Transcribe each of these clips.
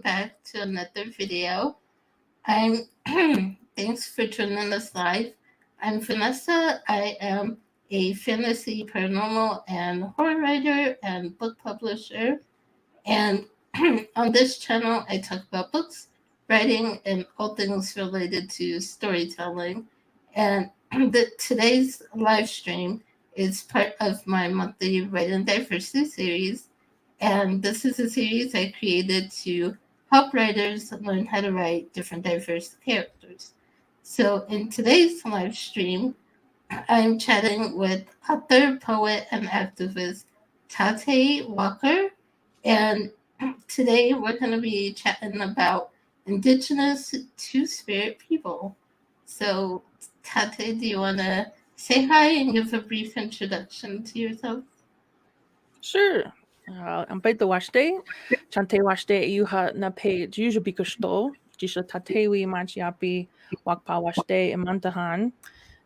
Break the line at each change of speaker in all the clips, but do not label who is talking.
back to another video. I'm Thanks for joining us live. I'm Vanessa. I am a fantasy, paranormal, and horror writer and book publisher. And on this channel, I talk about books, writing, and all things related to storytelling. And today's live stream is part of my monthly Writing Diversity series. And this is a series I created to help writers learn how to write different diverse characters. So in today's live stream, I'm chatting with author, poet, and activist Taté Walker. And today we're going to be chatting about Indigenous Two-Spirit people. So, Tate, do you want to say hi and give a brief introduction to yourself?
Sure. Ang paito washte, chante washte iuha na pe juju bikushto, jisha tatewi machiapi wakpa washte imantahan.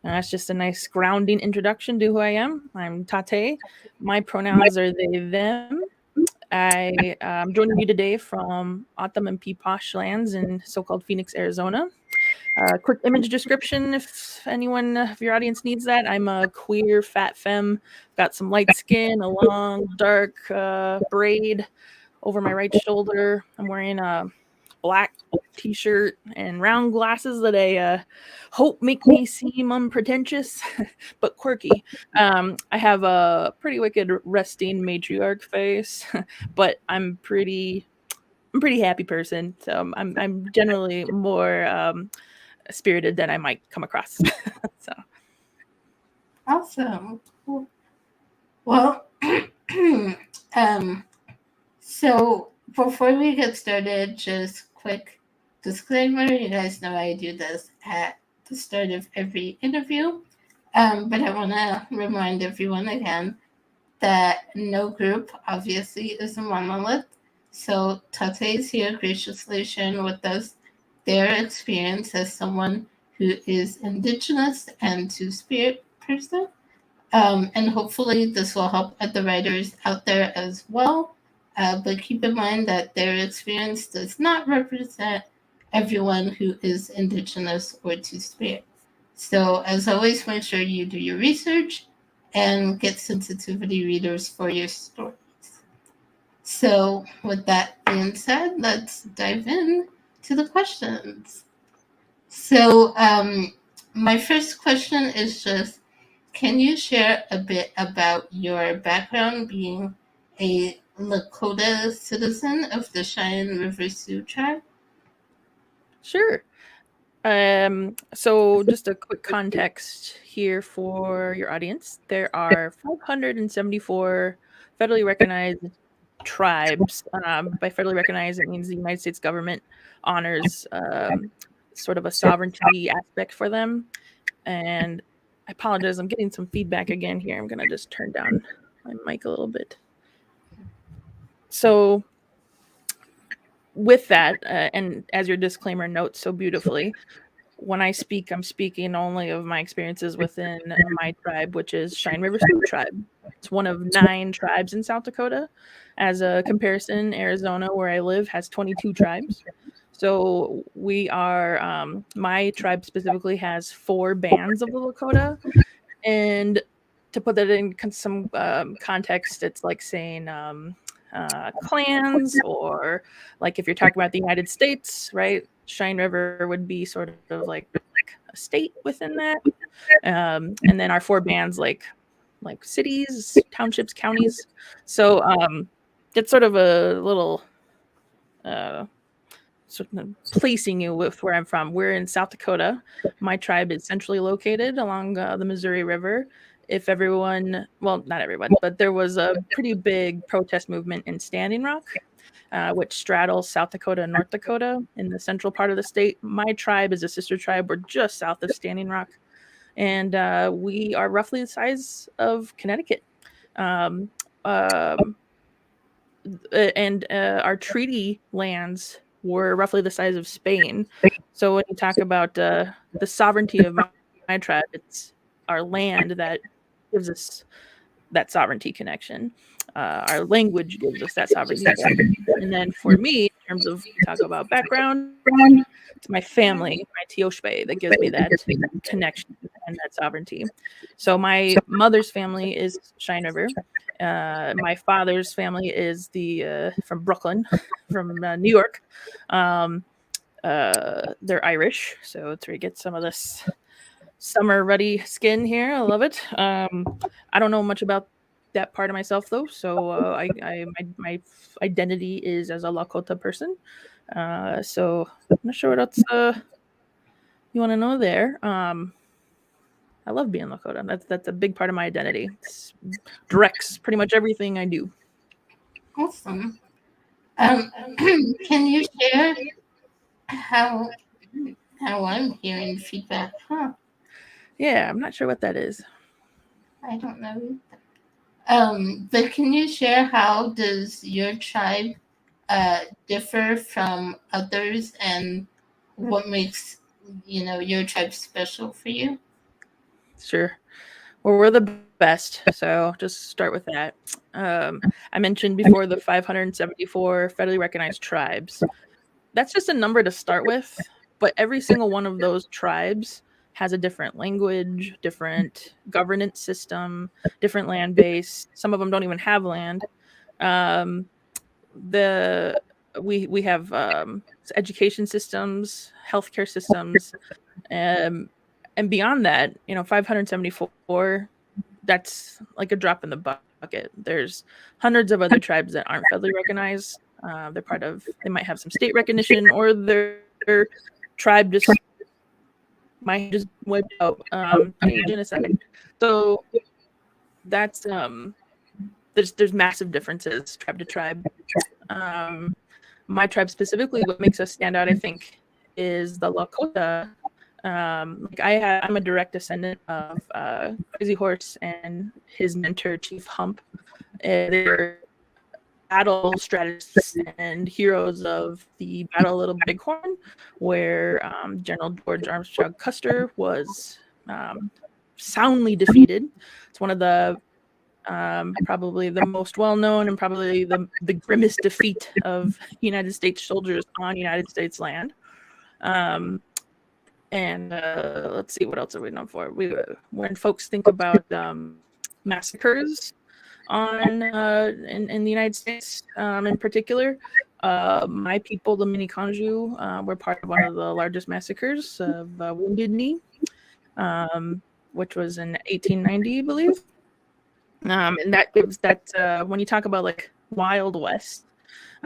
That's just a nice grounding introduction to who I am. I'm Tate. My pronouns are they, them. I'm joining you today from Autumn and Peeposh lands in so-called Phoenix, Arizona. Quick image description if anyone of your audience needs that. I'm a queer fat femme, got some light skin, a long dark braid over my right shoulder. I'm wearing a black t-shirt and round glasses that I hope make me seem unpretentious but quirky. I have a pretty wicked resting matriarch face, but I'm pretty happy person. So I'm generally more spirited than I might come across. So
awesome. Well, so before we get started, just quick disclaimer. You guys know I do this at the start of every interview. But I want to remind everyone again that no group obviously is a monolith. So Tate is here graciously sharing with us their experience as someone who is Indigenous and Two-Spirit person. And hopefully this will help other writers out there as well. But keep in mind that their experience does not represent everyone who is Indigenous or Two-Spirit. So as always, make sure you do your research and get sensitivity readers for your stories. So with that being said, let's dive in to the questions. So my first question is just, can you share a bit about your background being a Lakota citizen of the Cheyenne River Sioux tribe?
Sure. So just a quick context here for your audience. There are 574 federally recognized tribes. By federally recognized, it means the United States government honors sort of a sovereignty aspect for them. And I apologize, I'm getting some feedback again here. I'm going to just turn down my mic a little bit. So with that, and as your disclaimer notes so beautifully, when I speak, I'm speaking only of my experiences within my tribe, which is Cheyenne River Sioux tribe. It's one of 9 tribes in South Dakota. As a comparison, Arizona, where I live, has 22 tribes. So we are, my tribe specifically has 4 bands of the Lakota. And to put that in some context, it's like saying clans, or like if you're talking about the United States, right? Cheyenne River would be sort of like a state within that. And then our 4 bands like cities, townships, counties. So it's sort of a little sort of placing you with where I'm from. We're in South Dakota. My tribe is centrally located along the Missouri River. If everyone, well, not everyone, but there was a pretty big protest movement in Standing Rock, which straddles South Dakota and North Dakota in the central part of the state. My tribe is a sister tribe. We're just south of Standing Rock. And we are roughly the size of Connecticut. And our treaty lands were roughly the size of Spain. So when you talk about the sovereignty of my tribe, it's our land that gives us that sovereignty connection. our language gives us that sovereignty. And then for me, in terms of talk about background, it's my family, my Tioshbe, that gives me that connection and that sovereignty. So my mother's family is Cheyenne River. My father's family is from Brooklyn, from New York. They're Irish, so it's where you get some of this summer ruddy skin here. I love it. I don't know much about that part of myself though, so my identity is as a Lakota person. So I'm not sure what else you want to know there. I love being Lakota. That's a big part of my identity. It directs pretty much everything I do.
Awesome. Can you share how I'm hearing feedback? Huh?
Yeah, I'm not sure what that is.
I don't know. But can you share how does your tribe differ from others, and what makes your tribe special for you?
Sure. Well, we're the best, so just start with that. I mentioned before the 574 federally recognized tribes. That's just a number to start with, but every single one of those tribes has a different language, different governance system, different land base. Some of them don't even have land. Um, we have education systems, healthcare systems, and beyond that, 574. That's like a drop in the bucket. There's hundreds of other tribes that aren't federally recognized. They might have some state recognition, or their tribe might have just wiped out genocide. So that's there's massive differences tribe to tribe. My tribe specifically, what makes us stand out, I think, is the Lakota. I'm a direct descendant of Crazy Horse and his mentor, Chief Hump. They're battle strategists and heroes of the Battle of Little Bighorn, where General George Armstrong Custer was soundly defeated. It's one of the probably the most well-known and probably the grimmest defeat of United States soldiers on United States land. And let's see, what else are we known for? When folks think about massacres in the United States, in particular, my people, the Miniconjou, were part of one of the largest massacres of Wounded Knee, which was in 1890, I believe. And that gives that when you talk about like Wild West,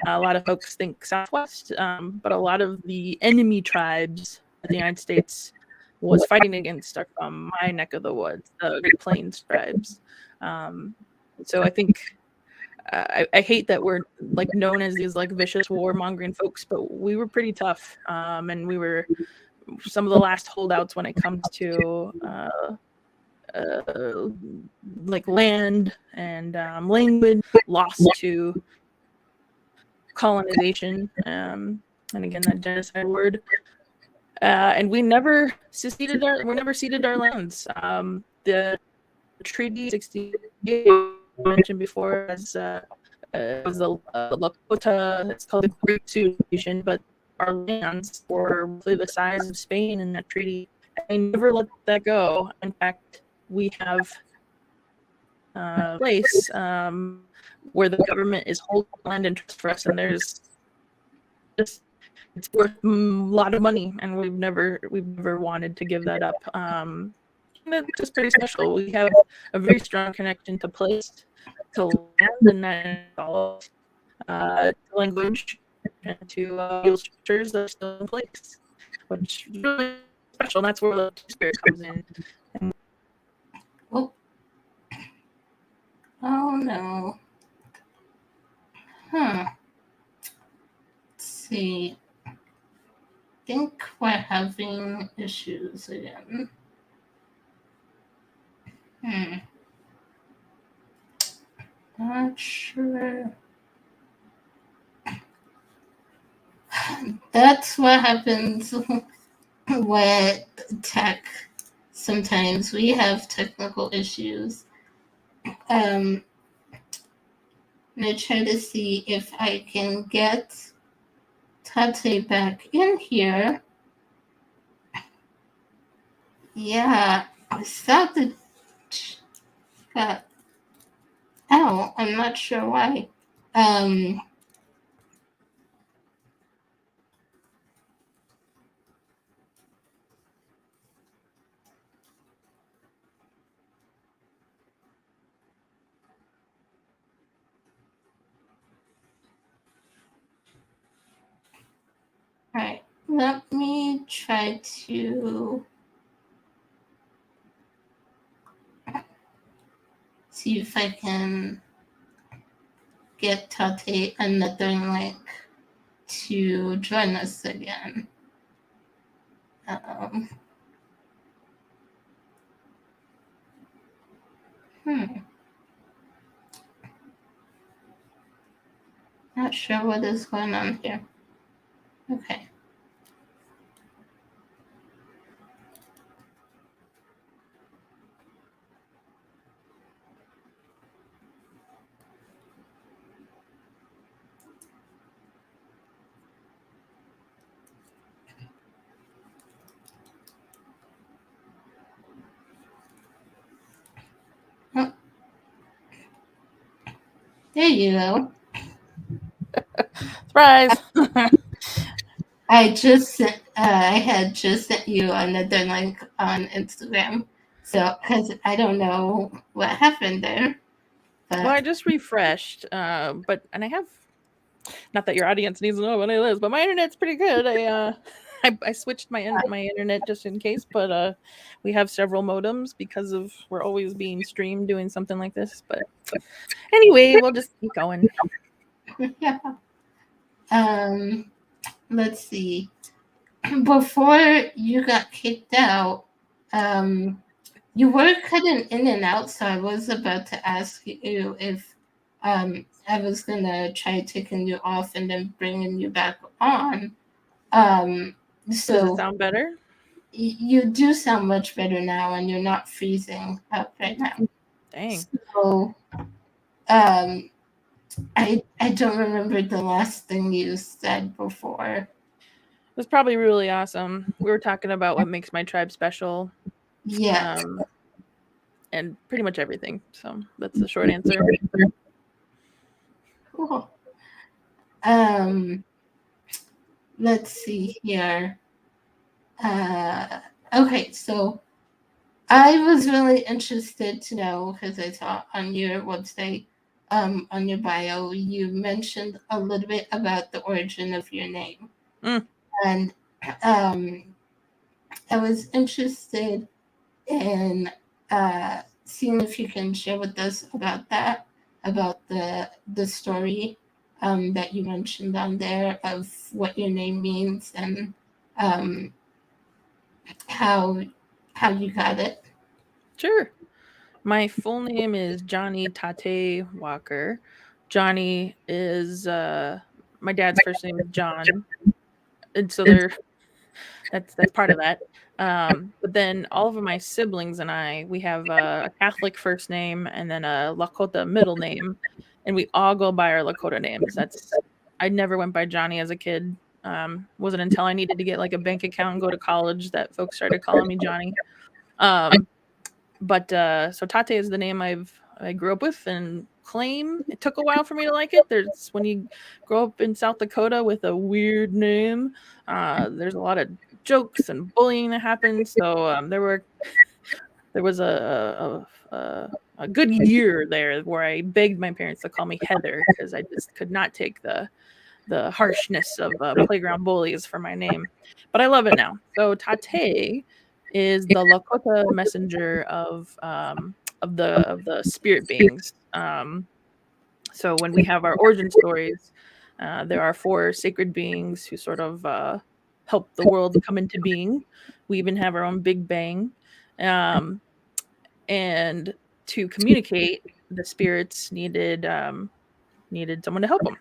a lot of folks think Southwest, but a lot of the enemy tribes that the United States was fighting against are from my neck of the woods, the Great Plains tribes. So I think I hate that we're like known as these like vicious warmongering folks, but we were pretty tough, and we were some of the last holdouts when it comes to like land and language lost to colonization, and again that genocide word. And we never ceded our lands. The Treaty 68 mentioned before as was the Lakota. It's called the Great Sioux Nation, but our lands were roughly the size of Spain in that treaty. And they never let that go. In fact, we have a place where the government is holding land interest for us, and there's just it's worth a lot of money, and we've never wanted to give that up. That's just pretty special. We have a very strong connection to place, to land, and then all language and to structures that are still in place, which is really special. And that's where the spirit comes in.
Oh no. Let's see. I think we're having issues again. Not sure. That's what happens with tech. Sometimes we have technical issues. I'm going to try to see if I can get Taté back in here. Yeah, I thought that got out. I'm not sure why. Alright, let me try to see if I can get Taté another link to join us again. Not sure what is going on here. Okay. Oh. There you go.
Surprise!
I had just sent you another link on Instagram. So, because I don't know what happened there. But
Well, I just refreshed, and I have, not that your audience needs to know about any of this, but my internet's pretty good. I switched my internet just in case, but we have several modems because of we're always being streamed doing something like this. But anyway, we'll just keep going.
yeah. Let's see. Before you got kicked out, you were cutting in and out, so I was about to ask you if I was gonna try taking you off and then bringing you back on.
Does
So
it sound better?
you do sound much better now, and you're not freezing up right now.
Dang.
So I don't remember the last thing you said before.
It was probably really awesome. We were talking about what makes my tribe special.
Yeah.
And pretty much everything. So that's the short answer.
Cool. Let's see here. Okay, so I was really interested to know, because I saw on your website, on your bio, you mentioned a little bit about the origin of your name. And I was interested in seeing if you can share with us about that, about the story that you mentioned on there of what your name means and how you got it.
Sure. My full name is Johnny Taté Walker. Johnny is my dad's first name is John, and so that's part of that. But then all of my siblings and we have a Catholic first name and then a Lakota middle name, and we all go by our Lakota names. I never went by Johnny as a kid. Wasn't until I needed to get like a bank account and go to college that folks started calling me Johnny. But so Taté is the name I grew up with and claim. It took a while for me to like it. There's when you grow up in South Dakota with a weird name, there's a lot of jokes and bullying that happens. So there was a good year there where I begged my parents to call me Heather because I just could not take the harshness of playground bullies for my name. But I love it now. So Taté is the Lakota messenger of the spirit beings. So when we have our origin stories, there are 4 sacred beings who sort of help the world come into being. We even have our own Big Bang. And to communicate, the spirits needed someone to help them.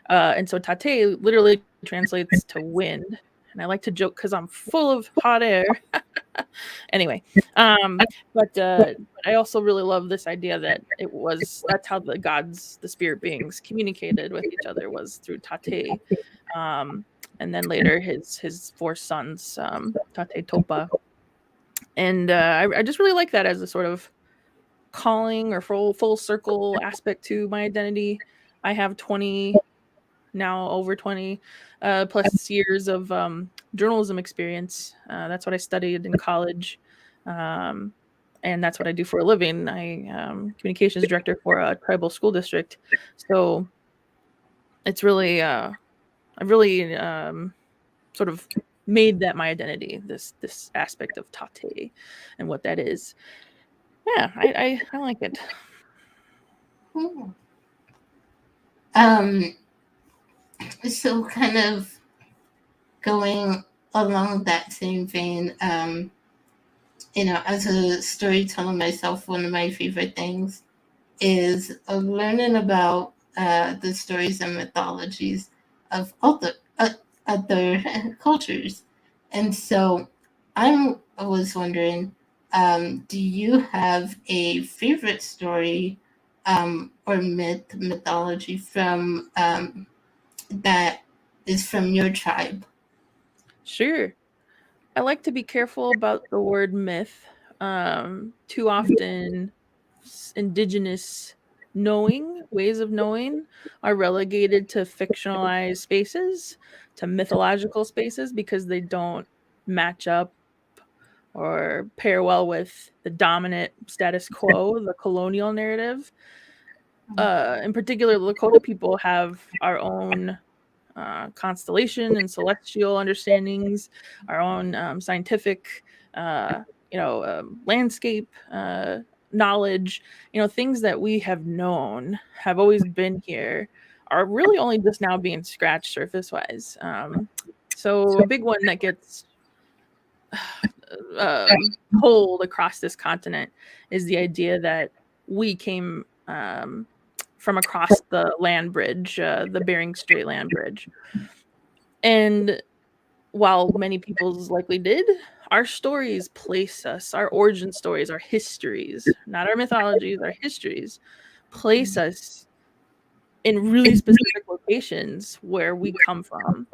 And so Taté literally translates to wind. And I like to joke because I'm full of hot air. Anyway, but I also really love this idea that that's how the gods, the spirit beings, communicated with each other, was through Taté, and then later his four sons, Taté Topa, and I just really like that as a sort of calling or full circle aspect to my identity. I have 20 now, over 20 plus years of journalism experience. That's what I studied in college. And that's what I do for a living. I communications director for a tribal school district. So it's really, I've really sort of made that my identity, this aspect of Taté and what that is. Yeah, I like it.
So kind of going along that same vein, as a storyteller myself, one of my favorite things is learning about the stories and mythologies of other cultures. And so I was wondering, do you have a favorite story or mythology from that is from your tribe?
Sure. I like to be careful about the word myth. Too often, indigenous ways of knowing are relegated to fictionalized spaces, to mythological spaces, because they don't match up or pair well with the dominant status quo, the colonial narrative. In particular, the Lakota people have our own constellation and celestial understandings, our own scientific, landscape knowledge. Things that we have known have always been here, are really only just now being scratched surface wise. So a big one that gets pulled across this continent is the idea that we came from across the land bridge, the Bering Strait land bridge. And while many people's likely did, our stories place us, our origin stories, our histories, not our mythologies, our histories, place us in really specific locations where we come from.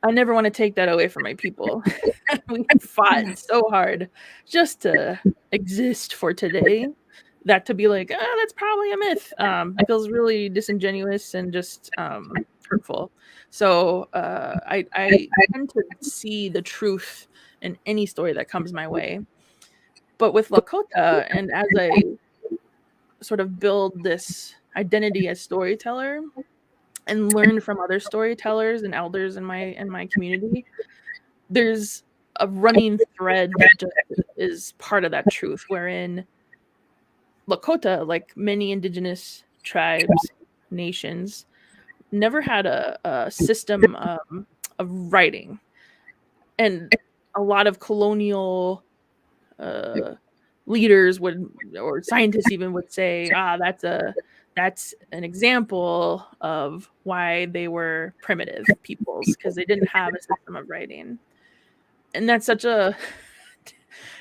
I never want to take that away from my people. We fought so hard just to exist for today, that to be like, that's probably a myth, feels really disingenuous and just hurtful. So I tend to see the truth in any story that comes my way. But with Lakota, and as I sort of build this identity as storyteller and learn from other storytellers and elders in my community, there's a running thread that just is part of that truth, wherein Lakota, like many indigenous tribes, nations, never had a system of writing. And a lot of colonial leaders or scientists even would say, that's an example of why they were primitive peoples, because they didn't have a system of writing. And that's such a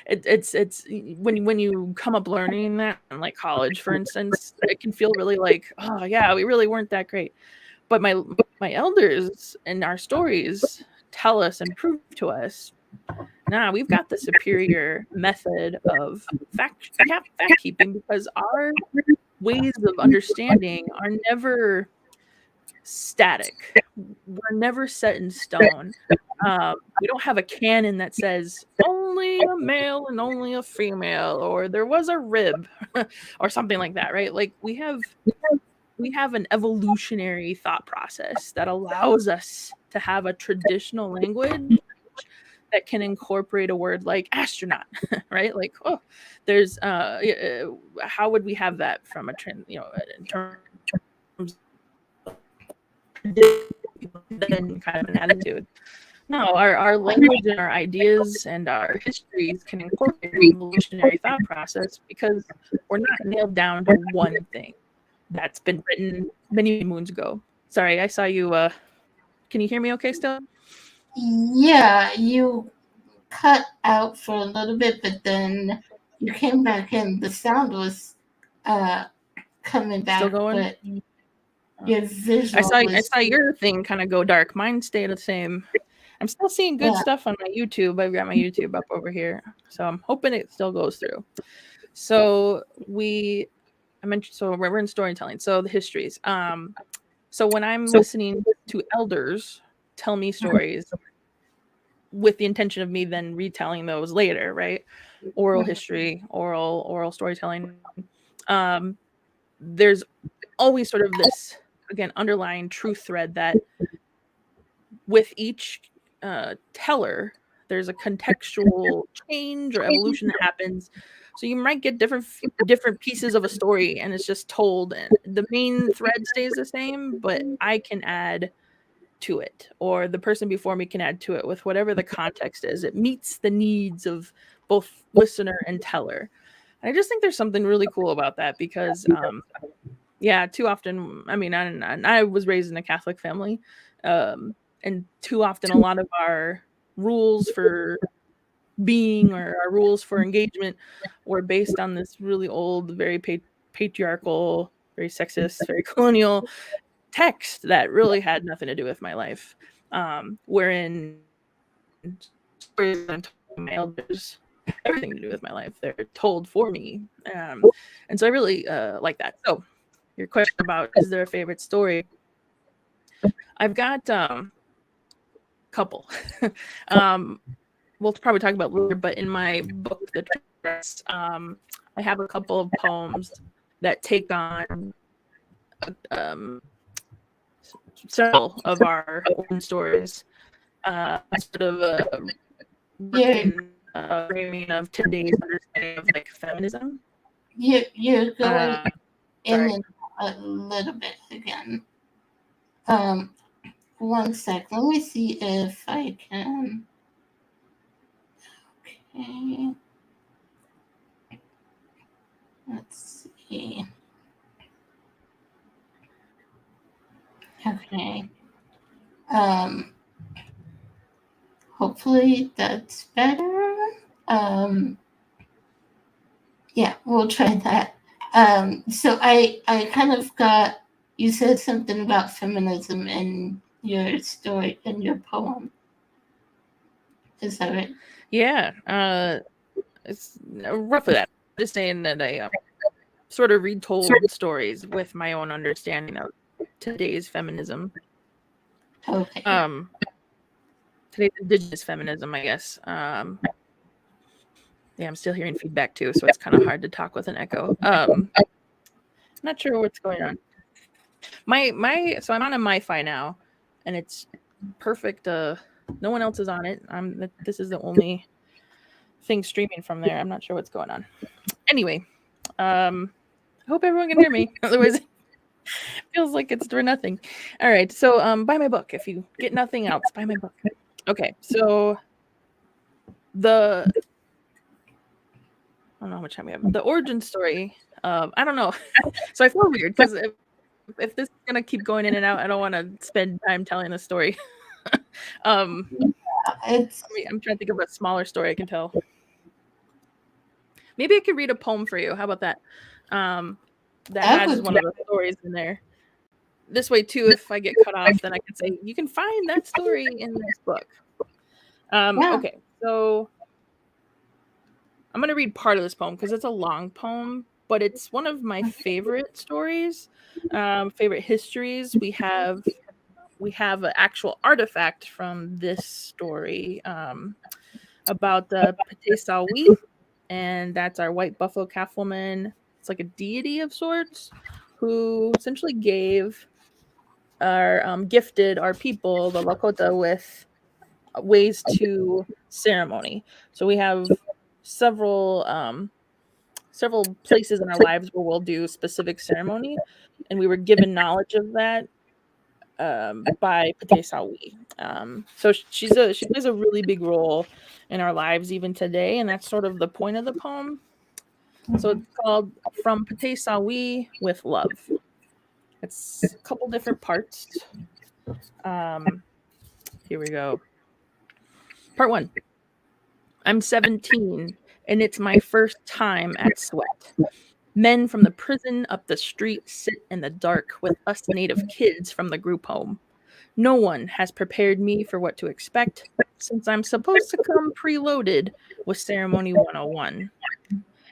it's when you come up learning that in like college, for instance, it can feel really like, oh yeah, we really weren't that great. But my elders and our stories tell us and prove to us, nah, we've got the superior method of fact keeping, because our ways of understanding are never static. We're never set in stone. We don't have a canon that says only a male and only a female, or there was a rib or something like that, right? Like we have an evolutionary thought process that allows us to have a traditional language that can incorporate a word like astronaut, right? Like, oh, there's how would we have that from in terms then kind of an attitude? No, our language and our ideas and our histories can incorporate an evolutionary thought process, because we're not nailed down to one thing that's been written many moons ago. Sorry, I saw you. Can you hear me okay still?
Yeah, you cut out for a little bit, but then you came back and the sound was coming back.
Still going?
But your visual
I saw your thing kind of go dark. Mine stayed the same. I'm still seeing good stuff on my YouTube. I've got my YouTube up over here, so I'm hoping it still goes through. So I mentioned, so we're in storytelling. So the histories. So when I'm listening to elders tell me stories with the intention of me then retelling those later, right? Oral history, oral storytelling. There's always sort of this, again, underlying truth thread that with each teller, there's a contextual change or evolution that happens. So you might get different pieces of a story, and it's just told, and the main thread stays the same, but I can add to it, or the person before me can add to it with whatever the context is. It meets the needs of both listener and teller. And I just think there's something really cool about that because, too often, I mean, I was raised in a Catholic family, and too often a lot of our rules for being or our rules for engagement were based on this really old, very patriarchal, very sexist, very colonial text that really had nothing to do with my life. Wherein stories I'm telling my elders have everything to do with my life. They're told for me. And so I really like that. So your question about, is there a favorite story? I've got a couple. We'll probably talk about later, but in my book, The Trickster, I have a couple of poems that take on several of our own stories, sort of framing of today's understanding of like feminism.
You're going in a little bit again. 1 sec. Let me see if I can. Okay. Let's see. Okay. Hopefully that's better. Yeah, we'll try that. So I kind of got, you said something about feminism in your story, in your poem. Is that right?
Yeah, it's roughly that. Just saying that I sort of retold stories with my own understanding of today's feminism.
Okay.
Today's Indigenous feminism, I guess. Yeah, I'm still hearing feedback too, so it's kind of hard to talk with an echo. Not sure what's going on. So I'm on a MiFi now, and it's perfect. No one else is on it. This is the only thing streaming from there. I'm not sure what's going on. Anyway, I hope everyone can hear me. Otherwise, it feels like it's for nothing. All right, so buy my book. If you get nothing else, buy my book. Okay, so I don't know how much time we have. The origin story. I don't know. So I feel weird because if this is gonna keep going in and out, I don't want to spend time telling a story. I'm trying to think of a smaller story I can tell. Maybe I could read a poem for you. How about that? That has one of the stories in there. This way too, if I get cut off, then I can say you can find that story in this book. Okay, so I'm gonna read part of this poem because it's a long poem, but it's one of my favorite stories, favorite histories. We have an actual artifact from this story about the Taté Walker, and that's our white buffalo calf woman. It's like a deity of sorts who essentially gifted our people, the Lakota, with ways to ceremony. So we have several places in our lives where we'll do specific ceremony, and we were given knowledge of that by Taté Walker. So she plays a really big role in our lives even today, and that's sort of the point of the poem. So it's called From Taté Walker with Love. It's a couple different parts. Here we go. Part 1. I'm 17, and it's my first time at Sweat. Men from the prison up the street sit in the dark with us native kids from the group home. No one has prepared me for what to expect, since I'm supposed to come preloaded with Ceremony 101.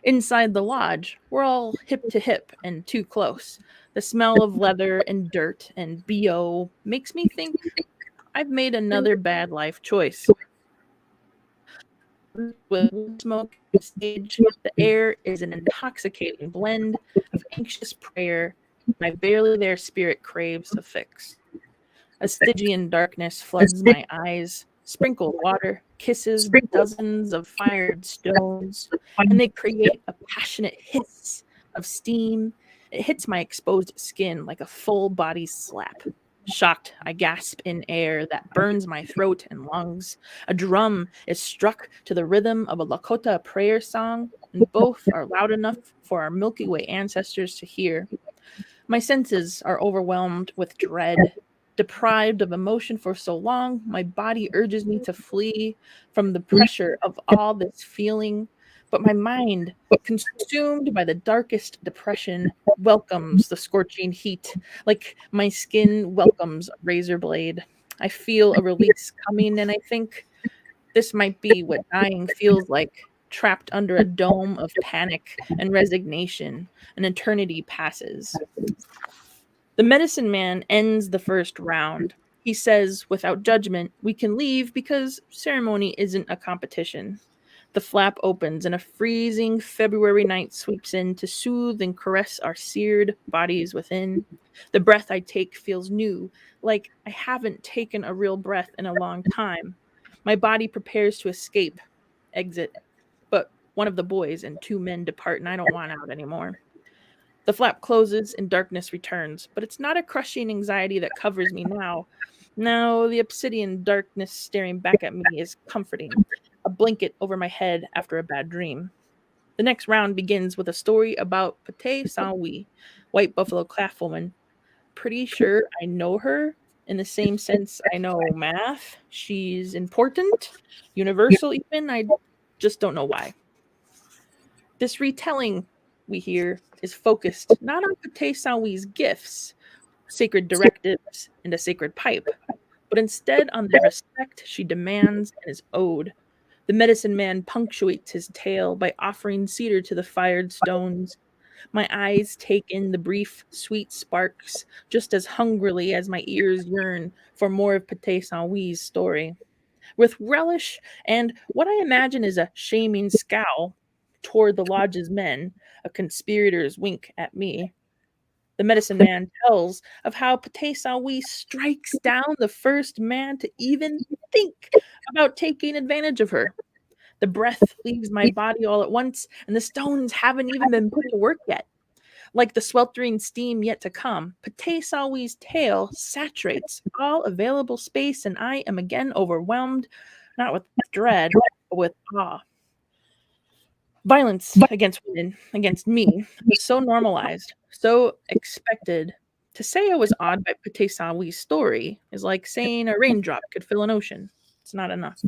Inside the lodge, we're all hip to hip and too close. The smell of leather and dirt and BO makes me think I've made another bad life choice. With wood smoke on the stage, the air is an intoxicating blend of anxious prayer. My barely there spirit craves a fix. A Stygian darkness floods my eyes, sprinkled water kisses dozens of fired stones, and they create a passionate hiss of steam. It hits my exposed skin like a full body slap. Shocked, I gasp in air that burns my throat and lungs. A drum is struck to the rhythm of a Lakota prayer song, and both are loud enough for our Milky Way ancestors to hear. My senses are overwhelmed with dread. Deprived of emotion for so long, my body urges me to flee from the pressure of all this feeling. But my mind, consumed by the darkest depression, welcomes the scorching heat, like my skin welcomes a razor blade. I feel a release coming, and I think this might be what dying feels like, trapped under a dome of panic and resignation. An eternity passes. The medicine man ends the first round. He says, without judgment, we can leave because ceremony isn't a competition. The flap opens and a freezing February night sweeps in to soothe and caress our seared bodies within. The breath I take feels new, like I haven't taken a real breath in a long time. My body prepares to escape, exit, but one of the boys and two men depart and I don't want out anymore. The flap closes and darkness returns, but it's not a crushing anxiety that covers me now. No, the obsidian darkness staring back at me is comforting, a blanket over my head after a bad dream. The next round begins with a story about Taté Walker, white buffalo calf woman. Pretty sure I know her in the same sense I know math. She's important, universal even. I just don't know why. This retelling we hear is focused not on Taté Walker's gifts, sacred directives, and a sacred pipe, but instead on the respect she demands and is owed. The medicine man punctuates his tale by offering cedar to the fired stones. My eyes take in the brief, sweet sparks just as hungrily as my ears yearn for more of Taté Walker's story. With relish and what I imagine is a shaming scowl toward the lodge's men, a conspirator's wink at me, the medicine man tells of how Taté Walker strikes down the first man to even think about taking advantage of her. The breath leaves my body all at once, and the stones haven't even been put to work yet. Like the sweltering steam yet to come, Taté Walker's tale saturates all available space, and I am again overwhelmed, not with dread, but with awe. Violence against women, against me, was so normalized, so expected. To say I was awed by Taté Walker's story is like saying a raindrop could fill an ocean. It's not enough.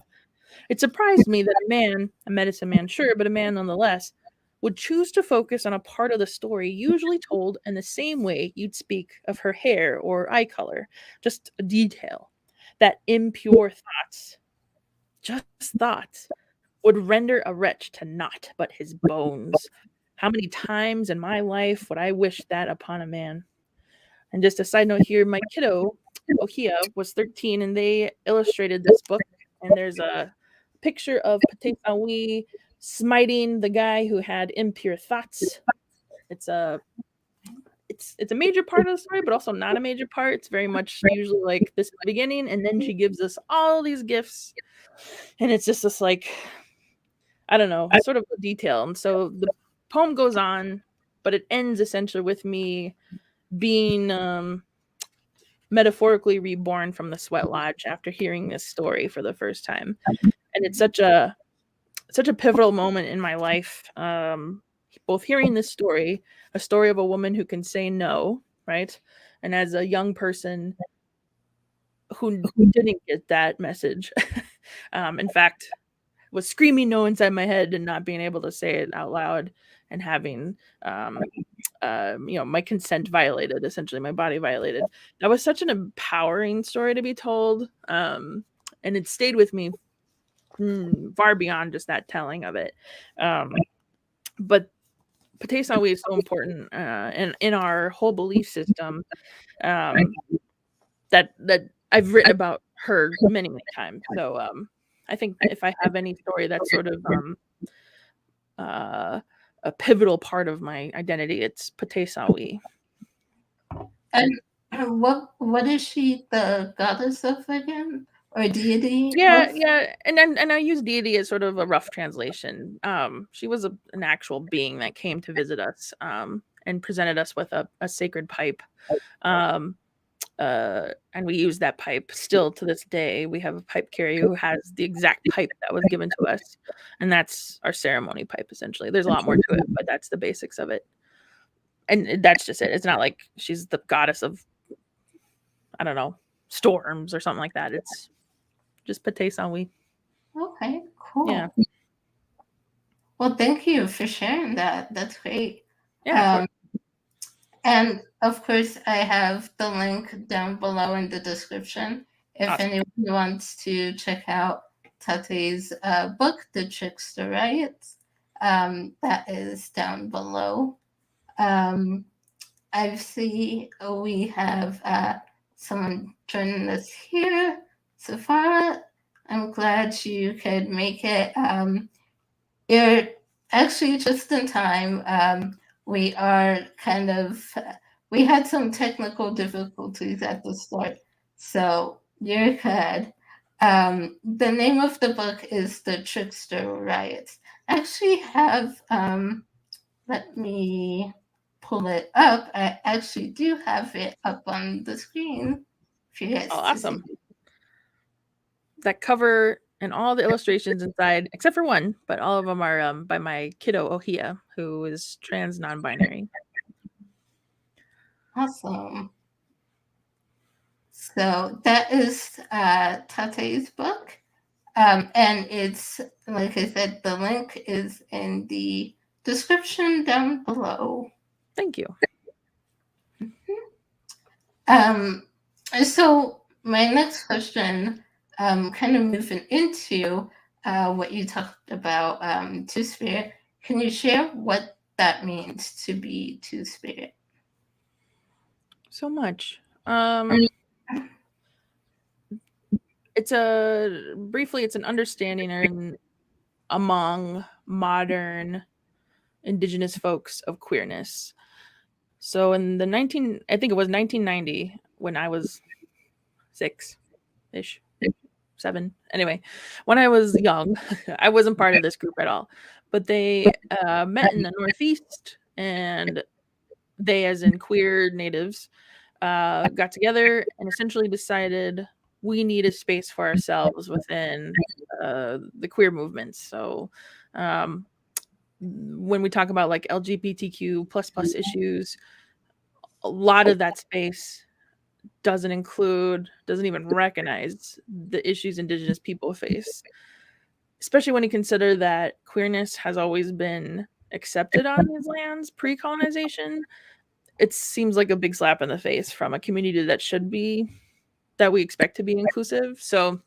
It surprised me that a man, a medicine man, sure, but a man nonetheless, would choose to focus on a part of the story usually told in the same way you'd speak of her hair or eye color, just a detail. That impure thoughts, just thoughts, would render a wretch to naught but his bones. How many times in my life would I wish that upon a man? And just a side note here, my kiddo, Ohia, was 13 and they illustrated this book. And there's a picture of Taté Walker smiting the guy who had impure thoughts. It's a major part of the story, but also not a major part. It's very much usually like this the beginning, and then she gives us all these gifts, and it's just this like, I don't know, sort of a detail. And so the poem goes on, but it ends essentially with me being metaphorically reborn from the sweat lodge after hearing this story for the first time. And it's such a pivotal moment in my life. Both hearing this story, a story of a woman who can say no, right? And as a young person who didn't get that message. In fact, was screaming no inside my head and not being able to say it out loud and having my consent violated, essentially my body violated. That was such an empowering story to be told, and it stayed with me far beyond just that telling of it. But Taté Walker is so important in our whole belief system, that I've written about her many times. So I think if I have any story that's sort of a pivotal part of my identity, it's Taté Walker.
And what is she the goddess of again, or deity?
Yeah, and I use deity as sort of a rough translation. She was an actual being that came to visit us, and presented us with a sacred pipe. And we use that pipe still to this day. We have a pipe carrier who has the exact pipe that was given to us, and that's our ceremony pipe, essentially. There's a lot more to it, but that's the basics of it. And that's just it. It's not like she's the goddess of, I don't know, storms or something like that. It's just Taté Walker.
Okay, cool.
Yeah.
Well, thank you for sharing that. That's great.
Yeah.
And of course, I have the link down below in the description if
Awesome.
anyone wants to check out Taté's book, The Trickster Riots. That is down below. I see we have someone joining us here, Safara. I'm glad you could make it. You're actually just in time. We are we had some technical difficulties at the start, so you're good. The name of the book is The Trickster Riots. I actually have, let me pull it up. I actually do have it up on the screen for you guys to
awesome.
see.
That cover and all the illustrations inside, except for one, but all of them are by my kiddo Ohia, who is trans non-binary.
Awesome. So that is Taté's book. And it's, like I said, the link is in the description down below.
Thank you.
So my next question, kind of moving into what you talked about, Two-Spirit, can you share what that means to be Two-Spirit?
So much. It's an understanding among modern Indigenous folks of queerness. So in the 1990, when I was 6-ish, 7. Anyway, when I was young, I wasn't part of this group at all. But they met in the Northeast, and they, as in queer natives, got together and essentially decided we need a space for ourselves within the queer movements. So when we talk about like LGBTQ plus issues, a lot of that space doesn't even recognize the issues Indigenous people face, especially when you consider that queerness has always been accepted on these lands pre-colonization. It seems like a big slap in the face from a community that we expect to be inclusive. So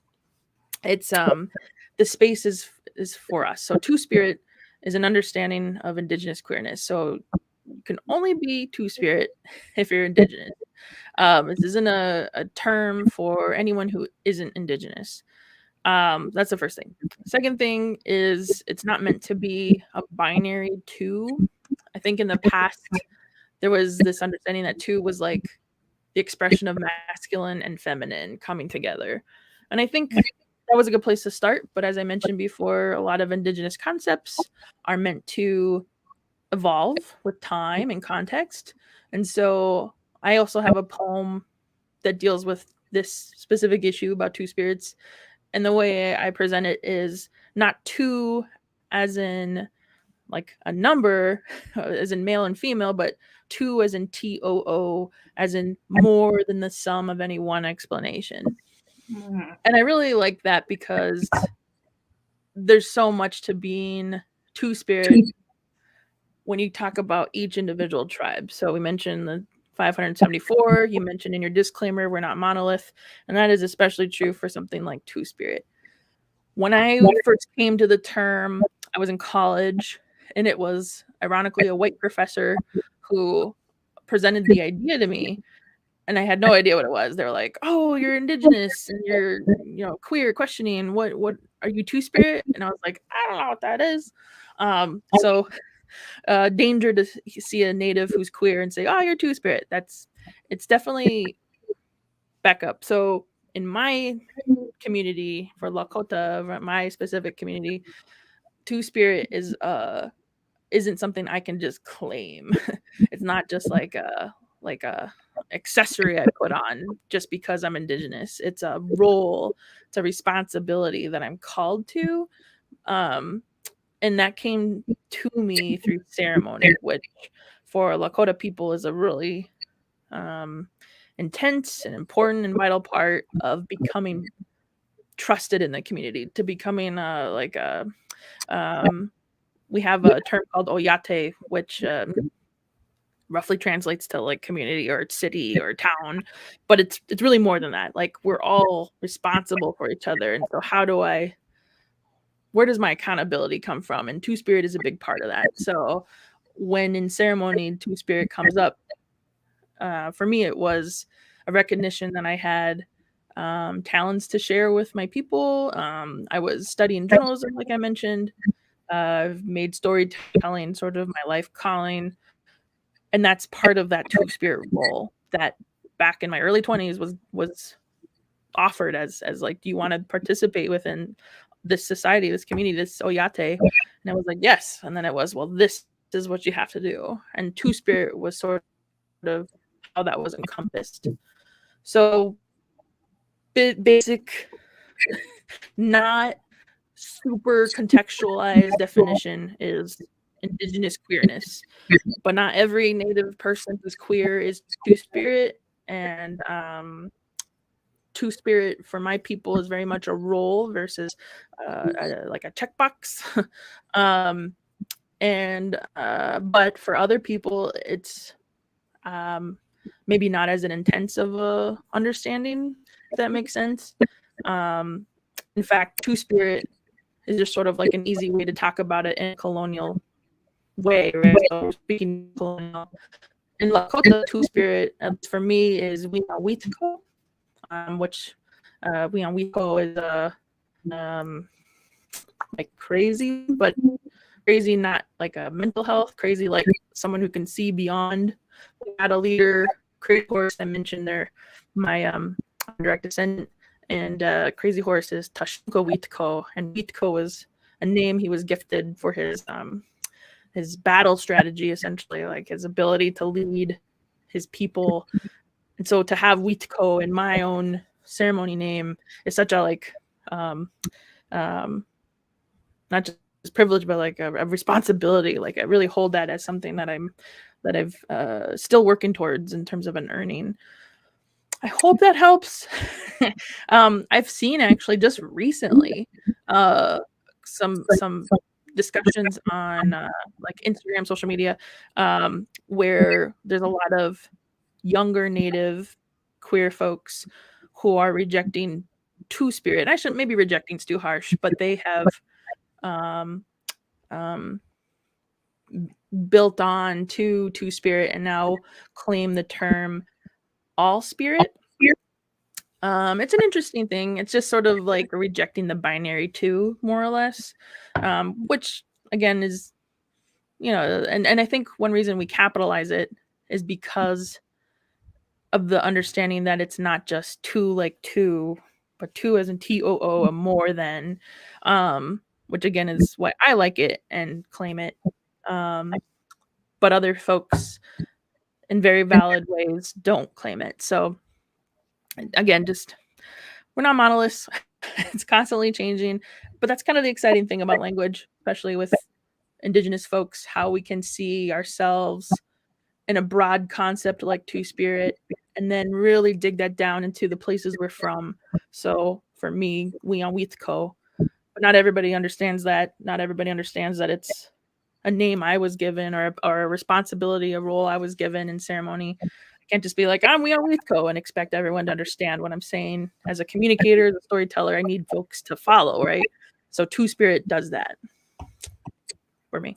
it's the space is for us. So Two-Spirit is an understanding of Indigenous queerness. So you can only be Two-Spirit if you're Indigenous. This isn't a term for anyone who isn't Indigenous. That's the first thing. Second thing is it's not meant to be a binary two. I think in the past there was this understanding that two was like the expression of masculine and feminine coming together. And I think that was a good place to start. But as I mentioned before, a lot of Indigenous concepts are meant to evolve with time and context. And so I also have a poem that deals with this specific issue about two spirits. And the way I present it is not two as in like a number, as in male and female, but two as in TOO, as in more than the sum of any one explanation. And I really like that because there's so much to being Two-Spirit when you talk about each individual tribe. So we mentioned the 574. You mentioned in your disclaimer, we're not monolith. And that is especially true for something like Two-Spirit. When I first came to the term, I was in college, and it was ironically a white professor who presented the idea to me, and I had no idea what it was. They were like, "Oh, you're Indigenous and you're, queer, questioning. What are you Two-Spirit?" And I was like, "I don't know what that is." So danger to see a native who's queer and say, "Oh, you're Two-Spirit." It's definitely back up. So in my community for Lakota, my specific community, Two-Spirit isn't something I can just claim. It's not just like a accessory I put on just because I'm Indigenous. It's a role, it's a responsibility that I'm called to. And that came to me through ceremony, which for Lakota people is a really intense and important and vital part of becoming trusted in the community, to becoming we have a term called oyate, which roughly translates to like community or city or town, but it's really more than that. Like, we're all responsible for each other. And so where does my accountability come from? And Two-Spirit is a big part of that. So when in ceremony Two-Spirit comes up, for me, it was a recognition that I had talents to share with my people. I was studying journalism, like I mentioned. I've made storytelling sort of my life calling. And that's part of that Two-Spirit role that back in my early 20s was offered as like, do you want to participate within this society, this community, this oyate? And I was like, yes. And then it was, well, this is what you have to do. And Two-Spirit was sort of how that was encompassed. So basic, not super contextualized definition is Indigenous queerness, but not every Native person who's queer is Two-Spirit. And Two-Spirit for my people is very much a role versus like a checkbox. But for other people, it's maybe not as an intense of a understanding, if that makes sense. In fact, Two-Spirit is just sort of like an easy way to talk about it in a colonial way, right? So speaking colonial, in Lakota, Two-Spirit for me is Witko, which Witko is like crazy, but crazy not like a mental health, crazy like someone who can see beyond. We had a leader, Crazy Horse, I mentioned there, my direct descendant, and Crazy Horse is Tashinko Witko, and Witko was a name he was gifted for his battle strategy, essentially, like his ability to lead his people. And so to have Witko in my own ceremony name is such a like not just privilege, but like a responsibility. Like, I really hold that as something that I've still working towards in terms of an earning. I hope that helps. I've seen actually just recently some discussions on like Instagram, social media, where there's a lot of younger Native queer folks who are rejecting Two-Spirit. I shouldn't, maybe rejecting's too harsh, but they have built on to Two-Spirit and now claim the term all spirit. It's an interesting thing. It's just sort of like rejecting the binary two, more or less, which again is, and I think one reason we capitalize it is because of the understanding that it's not just two like two, but two as in TOO, a more than, which again is why I like it and claim it. But other folks in very valid ways don't claim it. So again, just we're not monoliths. It's constantly changing, but that's kind of the exciting thing about language, especially with Indigenous folks, how we can see ourselves in a broad concept like Two-Spirit and then really dig that down into the places we're from. So for me, we on Witko, But not everybody understands that. Not everybody understands that it's a name I was given or a responsibility, a role I was given in ceremony. I can't just be like, I'm We Are Weethco and expect everyone to understand what I'm saying. As a communicator, as a storyteller, I need folks to follow, right? So Two-Spirit does that for me.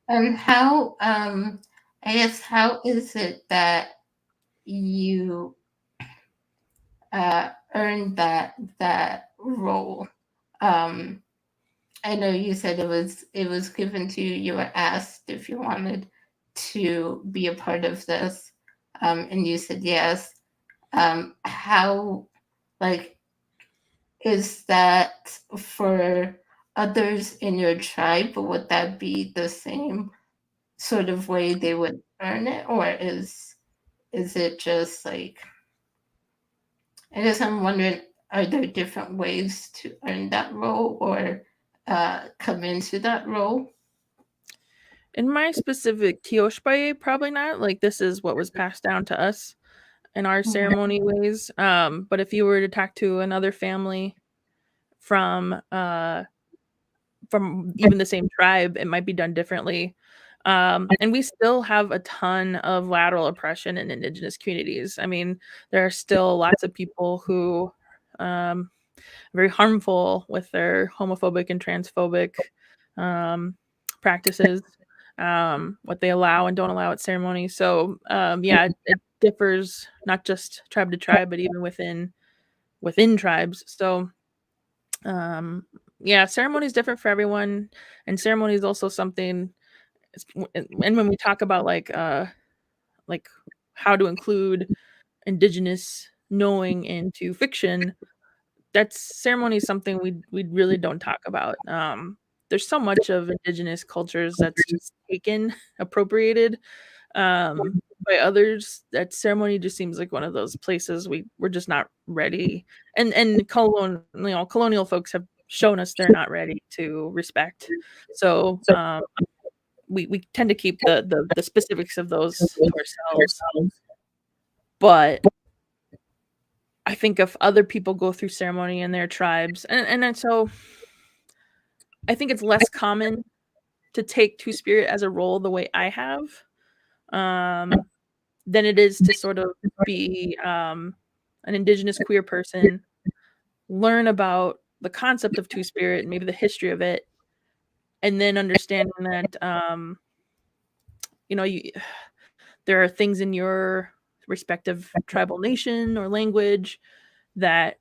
How I guess how is it that you earned that role? I know you said it was given to you. You were asked if you wanted to be a part of this, and you said yes. How, like, is that for others in your tribe? Would that be the same sort of way they would earn it, or is it just like? I guess I'm wondering, are there different ways to earn that role or come into that role?
In my specific Kioshbaye, probably not. Like, this is what was passed down to us in our
Mhm.
ceremony ways. But if you were to talk to another family from even the same tribe, it might be done differently. And we still have a ton of lateral oppression in Indigenous communities. I mean, there are still lots of people who very harmful with their homophobic and transphobic practices, what they allow and don't allow at ceremonies. So yeah, it differs not just tribe to tribe, but even within tribes. So yeah, ceremony is different for everyone, and ceremony is also something. And when we talk about like how to include Indigenous knowing into fiction, that's ceremony is something we really don't talk about. There's so much of Indigenous cultures that's just taken, appropriated by others. That ceremony just seems like one of those places we're just not ready. And colonial folks have shown us they're not ready to respect. So we tend to keep the specifics of those to ourselves. But I think if other people go through ceremony in their tribes, and then so I think it's less common to take Two-Spirit as a role the way I have, than it is to sort of be an Indigenous queer person, learn about the concept of Two-Spirit and maybe the history of it, and then understanding that you know there are things in your respective tribal nation or language that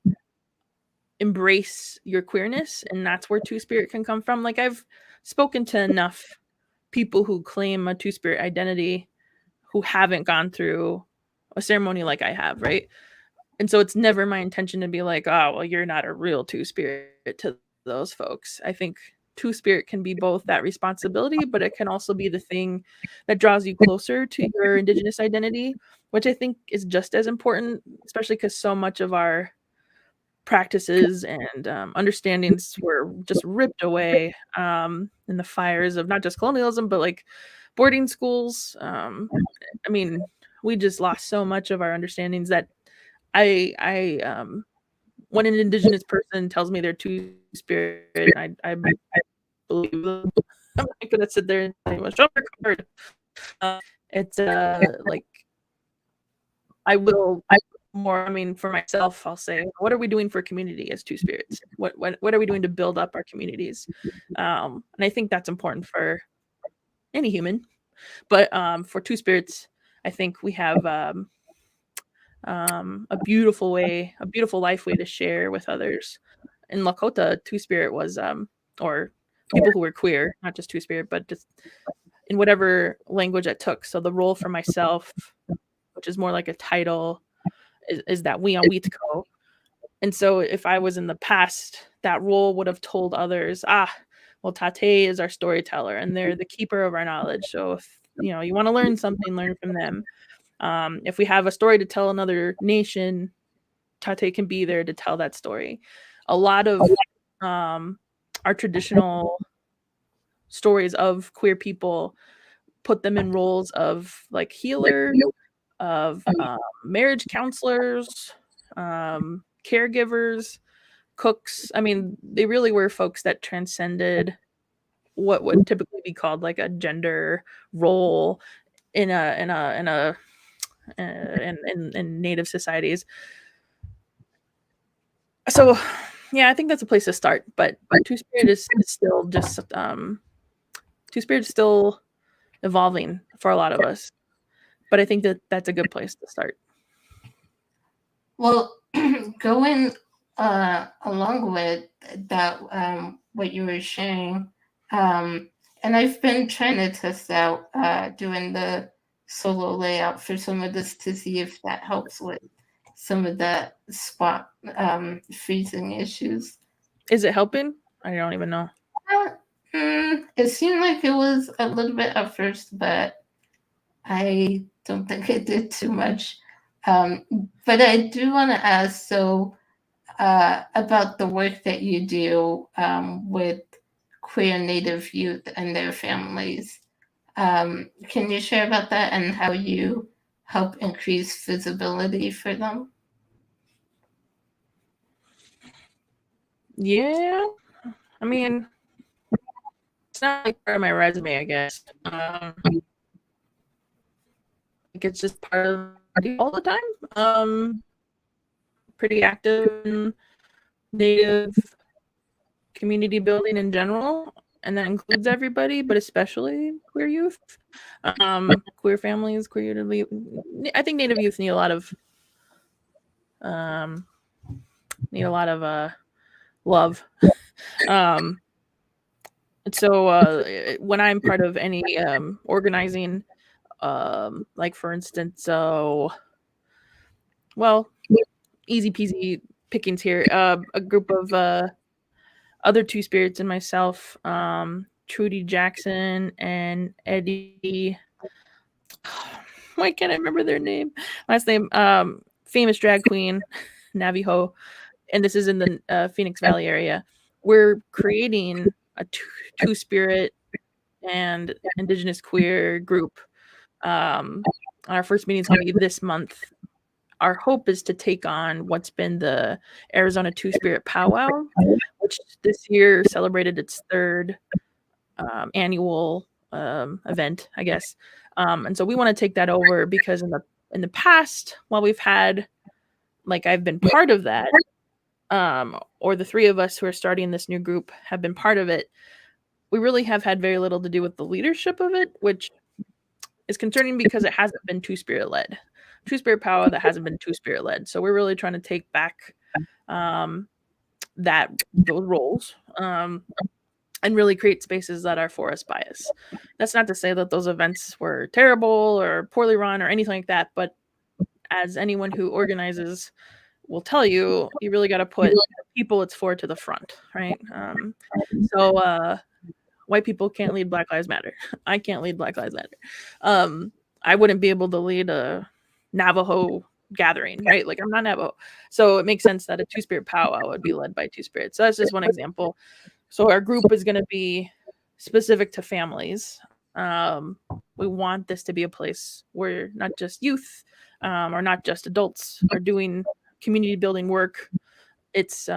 embrace your queerness, and that's where Two-Spirit can come from. Like, I've spoken to enough people who claim a Two-Spirit identity who haven't gone through a ceremony like I have, right? And so it's never my intention to be like, oh, well, you're not a real Two-Spirit to those folks. I think Two-Spirit can be both that responsibility, but it can also be the thing that draws you closer to your Indigenous identity, which I think is just as important, especially because so much of our practices and understandings were just ripped away in the fires of not just colonialism, but like boarding schools. I mean, we just lost so much of our understandings that I when an Indigenous person tells me they're Two-Spirit, I believe them. I'm not gonna sit there and say, well, show your card. It's like I will more. I mean, for myself, I'll say, what are we doing for community as Two-Spirits? What are we doing to build up our communities? And I think that's important for any human, but for Two-Spirits, I think we have a beautiful life way to share with others. In Lakota, Two-Spirit was or people who were queer, not just Two-Spirit, but just in whatever language I took. So the role for myself, which is more like a title, is that we on Weethco. And so if I was in the past, that role would have told others, well, Taté is our storyteller and they're the keeper of our knowledge. So if you want to learn something, learn from them. If we have a story to tell another nation, Taté can be there to tell that story. A lot of our traditional stories of queer people put them in roles of like healer, of marriage counselors, caregivers, cooks. I mean, they really were folks that transcended what would typically be called like a gender role in Native societies. So, yeah, I think that's a place to start. But Two Spirit is still just Two Spirit is still evolving for a lot of us. But I think that that's a good place to start.
Well, going along with that, what you were sharing, and I've been trying to test out doing the solo layout for some of this to see if that helps with some of the spot freezing issues.
Is it helping? I don't even know.
It seemed like it was a little bit at first, but I don't think it did too much. But I do want to ask, so about the work that you do with queer Native youth and their families. Can you share about that and how you help increase visibility for them?
Yeah, I mean, it's not like part of my resume, I guess. Like it's just part of all the time. Pretty active in Native community building in general, and that includes everybody, but especially queer youth, queer families, queer youth. I think Native youth need a lot of love. So when I'm part of any organizing, like for instance, easy peasy pickings here. A group of other Two Spirits and myself, Trudy Jackson and Eddie. Why can't I remember their last name? Famous drag queen, Navajo, and this is in the Phoenix Valley area. We're creating a Two Spirit and Indigenous queer group. Our first meeting is going to be this month. Our hope is to take on what's been the Arizona Two Spirit Powwow, which this year celebrated its third annual event, I guess. And so we want to take that over because in the past, while we've had, like, I've been part of that, or the three of us who are starting this new group have been part of it, we really have had very little to do with the leadership of it, which is concerning because it hasn't been Two Spirit led. Two Spirit Powwow that hasn't been Two Spirit led. So we're really trying to take back those roles and really create spaces that are for us by us. That's not to say that those events were terrible or poorly run or anything like that, but as anyone who organizes will tell you, you really got to put people it's for to the front, right? So white people can't lead Black Lives Matter. I can't lead Black Lives Matter. I wouldn't be able to lead a Navajo gathering, right? Like, I'm not Navajo. So it makes sense that a Two Spirit powwow would be led by Two Spirits. So that's just one example. So our group is going to be specific to families. We want this to be a place where not just youth or not just adults are doing community building work. It's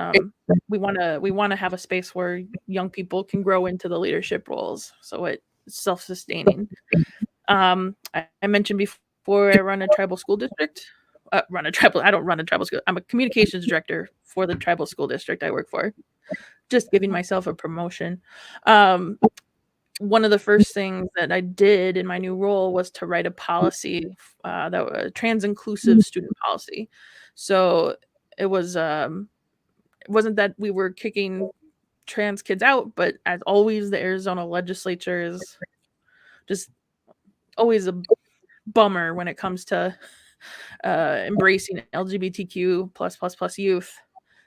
we want to have a space where young people can grow into the leadership roles, so it's self-sustaining. I mentioned before I run a tribal school district. I don't run a tribal school. I'm a communications director for the tribal school district I work for. Just giving myself a promotion. One of the first things that I did in my new role was to write a policy, that was a trans-inclusive student policy. So it was it wasn't that we were kicking trans kids out, but as always, the Arizona legislature is just always a bummer when it comes to embracing LGBTQ plus youth.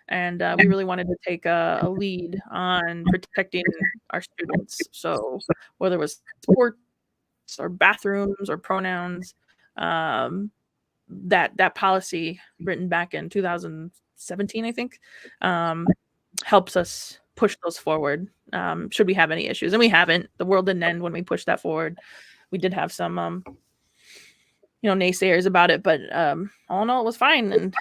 And we really wanted to take a lead on protecting our students. So whether it was sports or bathrooms or pronouns, that policy written back in 2017, I think, helps us push those forward. Should we have any issues, and we haven't. The world didn't end when we pushed that forward. We did have some, naysayers about it, but all in all, it was fine. And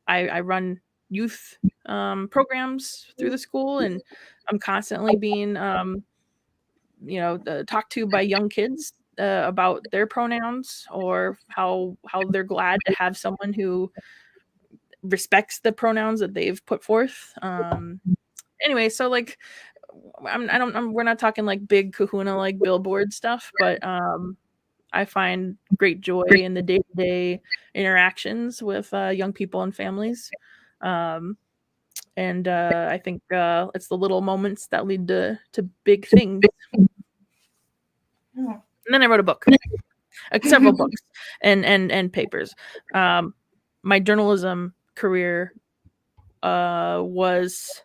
I run youth programs through the school, and I'm constantly being talked to by young kids about their pronouns, or how they're glad to have someone who respects the pronouns that they've put forth. Anyway, so like we're not talking like big kahuna like billboard stuff, but I find great joy in the day-to-day interactions with young people and families. And I think it's the little moments that lead to big things. And then I wrote a book, several books and papers. My journalism career was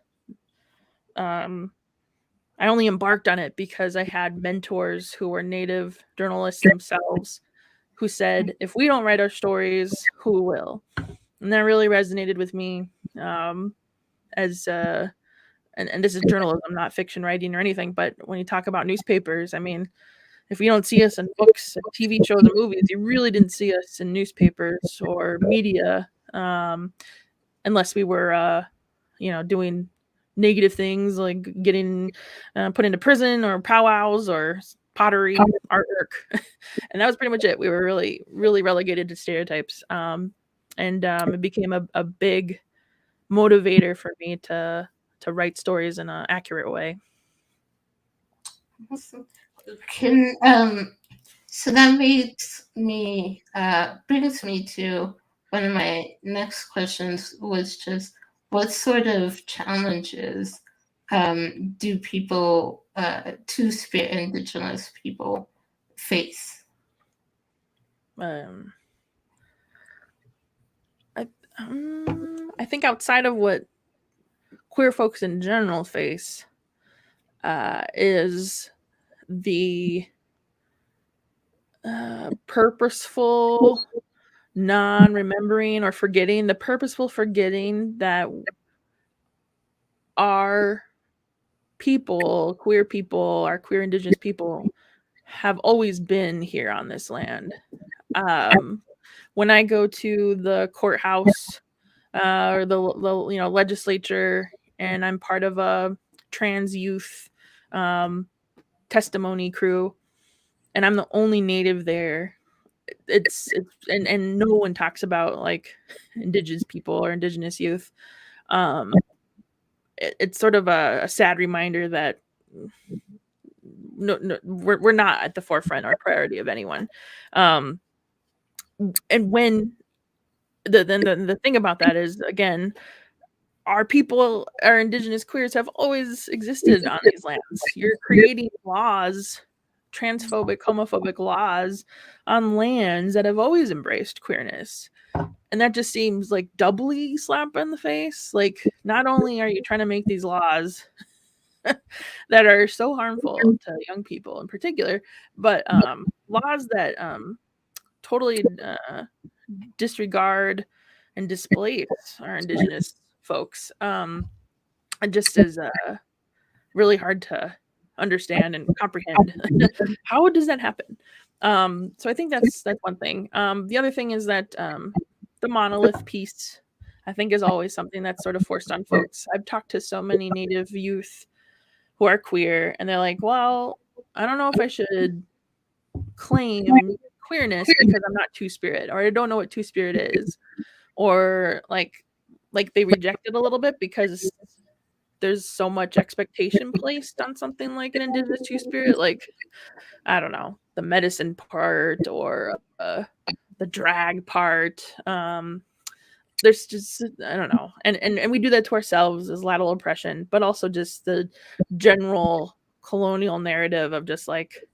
I only embarked on it because I had mentors who were Native journalists themselves who said, if we don't write our stories, who will? And that really resonated with me as and this is journalism, not fiction writing or anything. But when you talk about newspapers, I mean, if you don't see us in books, TV shows, and movies, you really didn't see us in newspapers or media, unless we were, doing negative things like getting put into prison or powwows or pottery artwork. And that was pretty much it. We were really, really relegated to stereotypes. And it became a big motivator for me to write stories in an accurate way.
So that brings me to one of my next questions, was just what sort of challenges do people, Two-Spirit Indigenous people, face?
I think outside of what queer folks in general face is the purposeful non-remembering or forgetting, the purposeful forgetting that our people, queer people, our queer Indigenous people have always been here on this land. When I go to the courthouse or the legislature, and I'm part of a trans youth testimony crew, and I'm the only Native there, it's and no one talks about like Indigenous people or Indigenous youth. It's sort of a sad reminder that no, we're not at the forefront or priority of anyone. And when the thing about that is, again, our people, our Indigenous queers, have always existed on these lands. You're creating laws, transphobic, homophobic laws on lands that have always embraced queerness. And that just seems like doubly slap in the face. Like, not only are you trying to make these laws that are so harmful to young people in particular, but laws that totally disregard and displace our Indigenous folks, just is really hard to understand and comprehend. How does that happen? So I think that's one thing. The other thing is that the monolith piece, I think, is always something that's sort of forced on folks. I've talked to so many Native youth who are queer, and they're like, well, I don't know if I should claim queerness because I'm not Two-Spirit, or I don't know what Two-Spirit is, or like they reject it a little bit because there's so much expectation placed on something like an Indigenous Two-Spirit, like, I don't know, the medicine part or the drag part. There's just, I don't know, and we do that to ourselves as lateral oppression, but also just the general colonial narrative of just like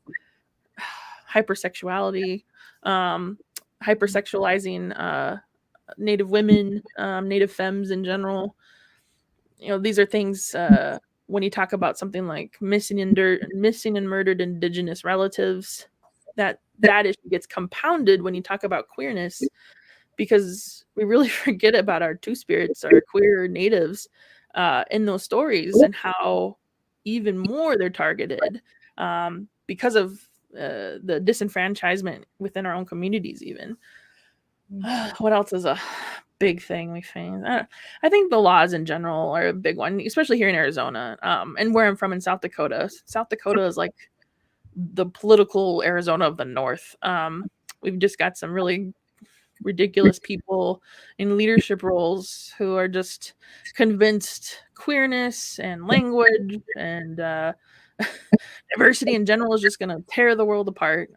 hypersexuality, hypersexualizing Native women, Native femmes in general. These are things when you talk about something like missing and murdered Indigenous relatives, that issue gets compounded when you talk about queerness, because we really forget about our Two-Spirits, our queer natives in those stories, and how even more they're targeted because of the disenfranchisement within our own communities even. What else is a big thing we face. I think the laws in general are a big one, especially here in Arizona, and where I'm from in South Dakota. South Dakota is like the political Arizona of the North. We've just got some really ridiculous people in leadership roles who are just convinced queerness and language and diversity in general is just going to tear the world apart,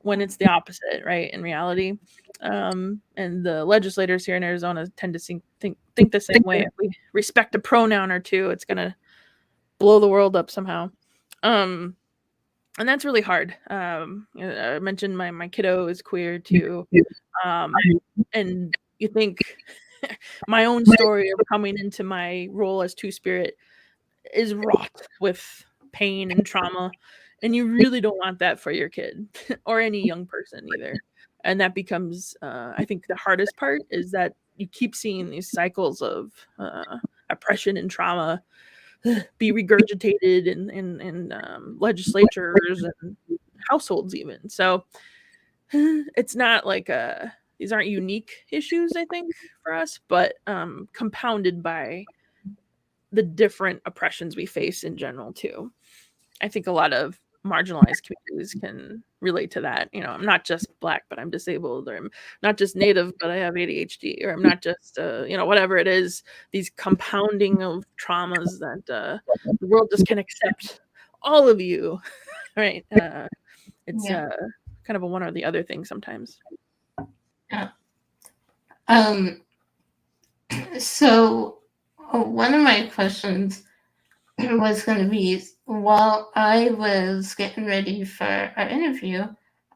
when it's the opposite, right? In reality, and the legislators here in Arizona tend to think the same way. If we respect a pronoun or two, it's going to blow the world up somehow. And that's really hard. I mentioned my kiddo is queer too. And you think my own story of coming into my role as Two-Spirit is wrought with pain and trauma, and you really don't want that for your kid or any young person either. And that becomes, I think, the hardest part is that you keep seeing these cycles of oppression and trauma be regurgitated in legislatures and households even. So it's not like these aren't unique issues, I think, for us, but compounded by the different oppressions we face in general too. I think a lot of marginalized communities can relate to that. You know, I'm not just Black, but I'm disabled, or I'm not just Native, but I have ADHD, or I'm not just, whatever it is, these compounding of traumas that the world just can accept all of you, right? It's kind of a one or the other thing sometimes.
Yeah. So one of my questions was going to be, while I was getting ready for our interview,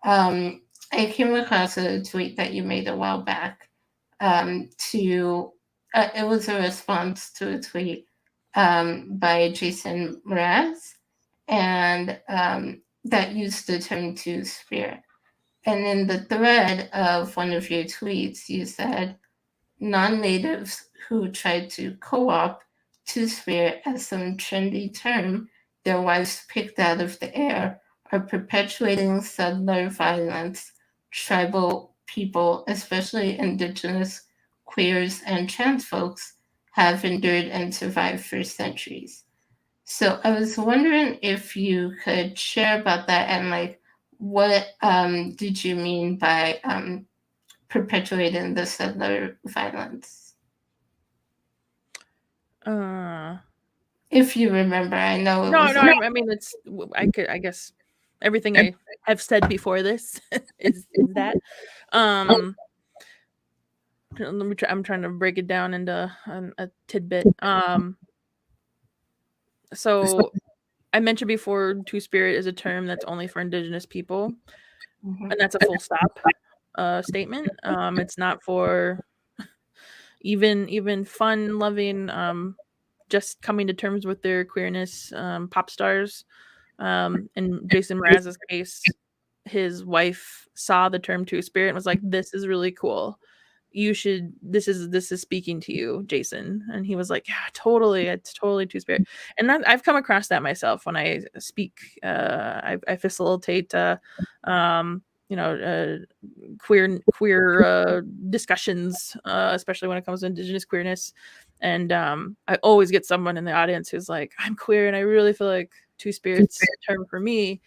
I came across a tweet that you made a while back. It was a response to a tweet by Jason Mraz, and that used the term Two-Spirit. And in the thread of one of your tweets, you said non-natives who tried to co-opt Two-Spirit as some trendy term their wives picked out of the air are perpetuating settler violence. Tribal people, especially Indigenous, queers, and trans folks, have endured and survived for centuries. So I was wondering if you could share about that, and like, what did you mean by perpetuating the settler violence? If you remember, I know it was.
I mean, I guess everything I have said before this is that. Let me try. I'm trying to break it down into a tidbit. So I mentioned before, Two-Spirit is a term that's only for Indigenous people, and that's a full stop statement. It's not for even fun-loving, just coming to terms with their queerness pop stars. In Jason Mraz's case, his wife saw the term Two-Spirit and was like, "This is really cool. You should. This is speaking to you, Jason." And he was like, "Yeah, totally. It's totally Two-Spirit." And that I've come across that myself when I speak. I facilitate. Queer discussions, especially when it comes to Indigenous queerness. And I always get someone in the audience who's like, "I'm queer and I really feel like Two-Spirit's a term for me."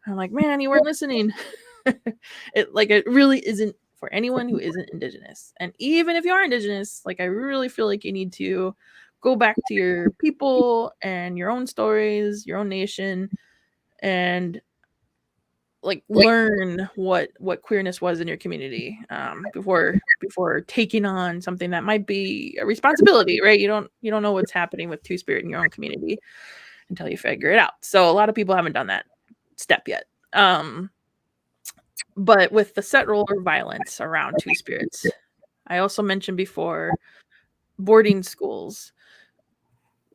And I'm like, "Man, you weren't listening." It really isn't for anyone who isn't Indigenous. And even if you are Indigenous, like, I really feel like you need to go back to your people and your own stories, your own nation, and like learn what queerness was in your community before taking on something that might be a responsibility, right? You don't know what's happening with Two-Spirit in your own community until you figure it out. So a lot of people haven't done that step yet. But with the settler violence around Two-Spirits, I also mentioned before boarding schools,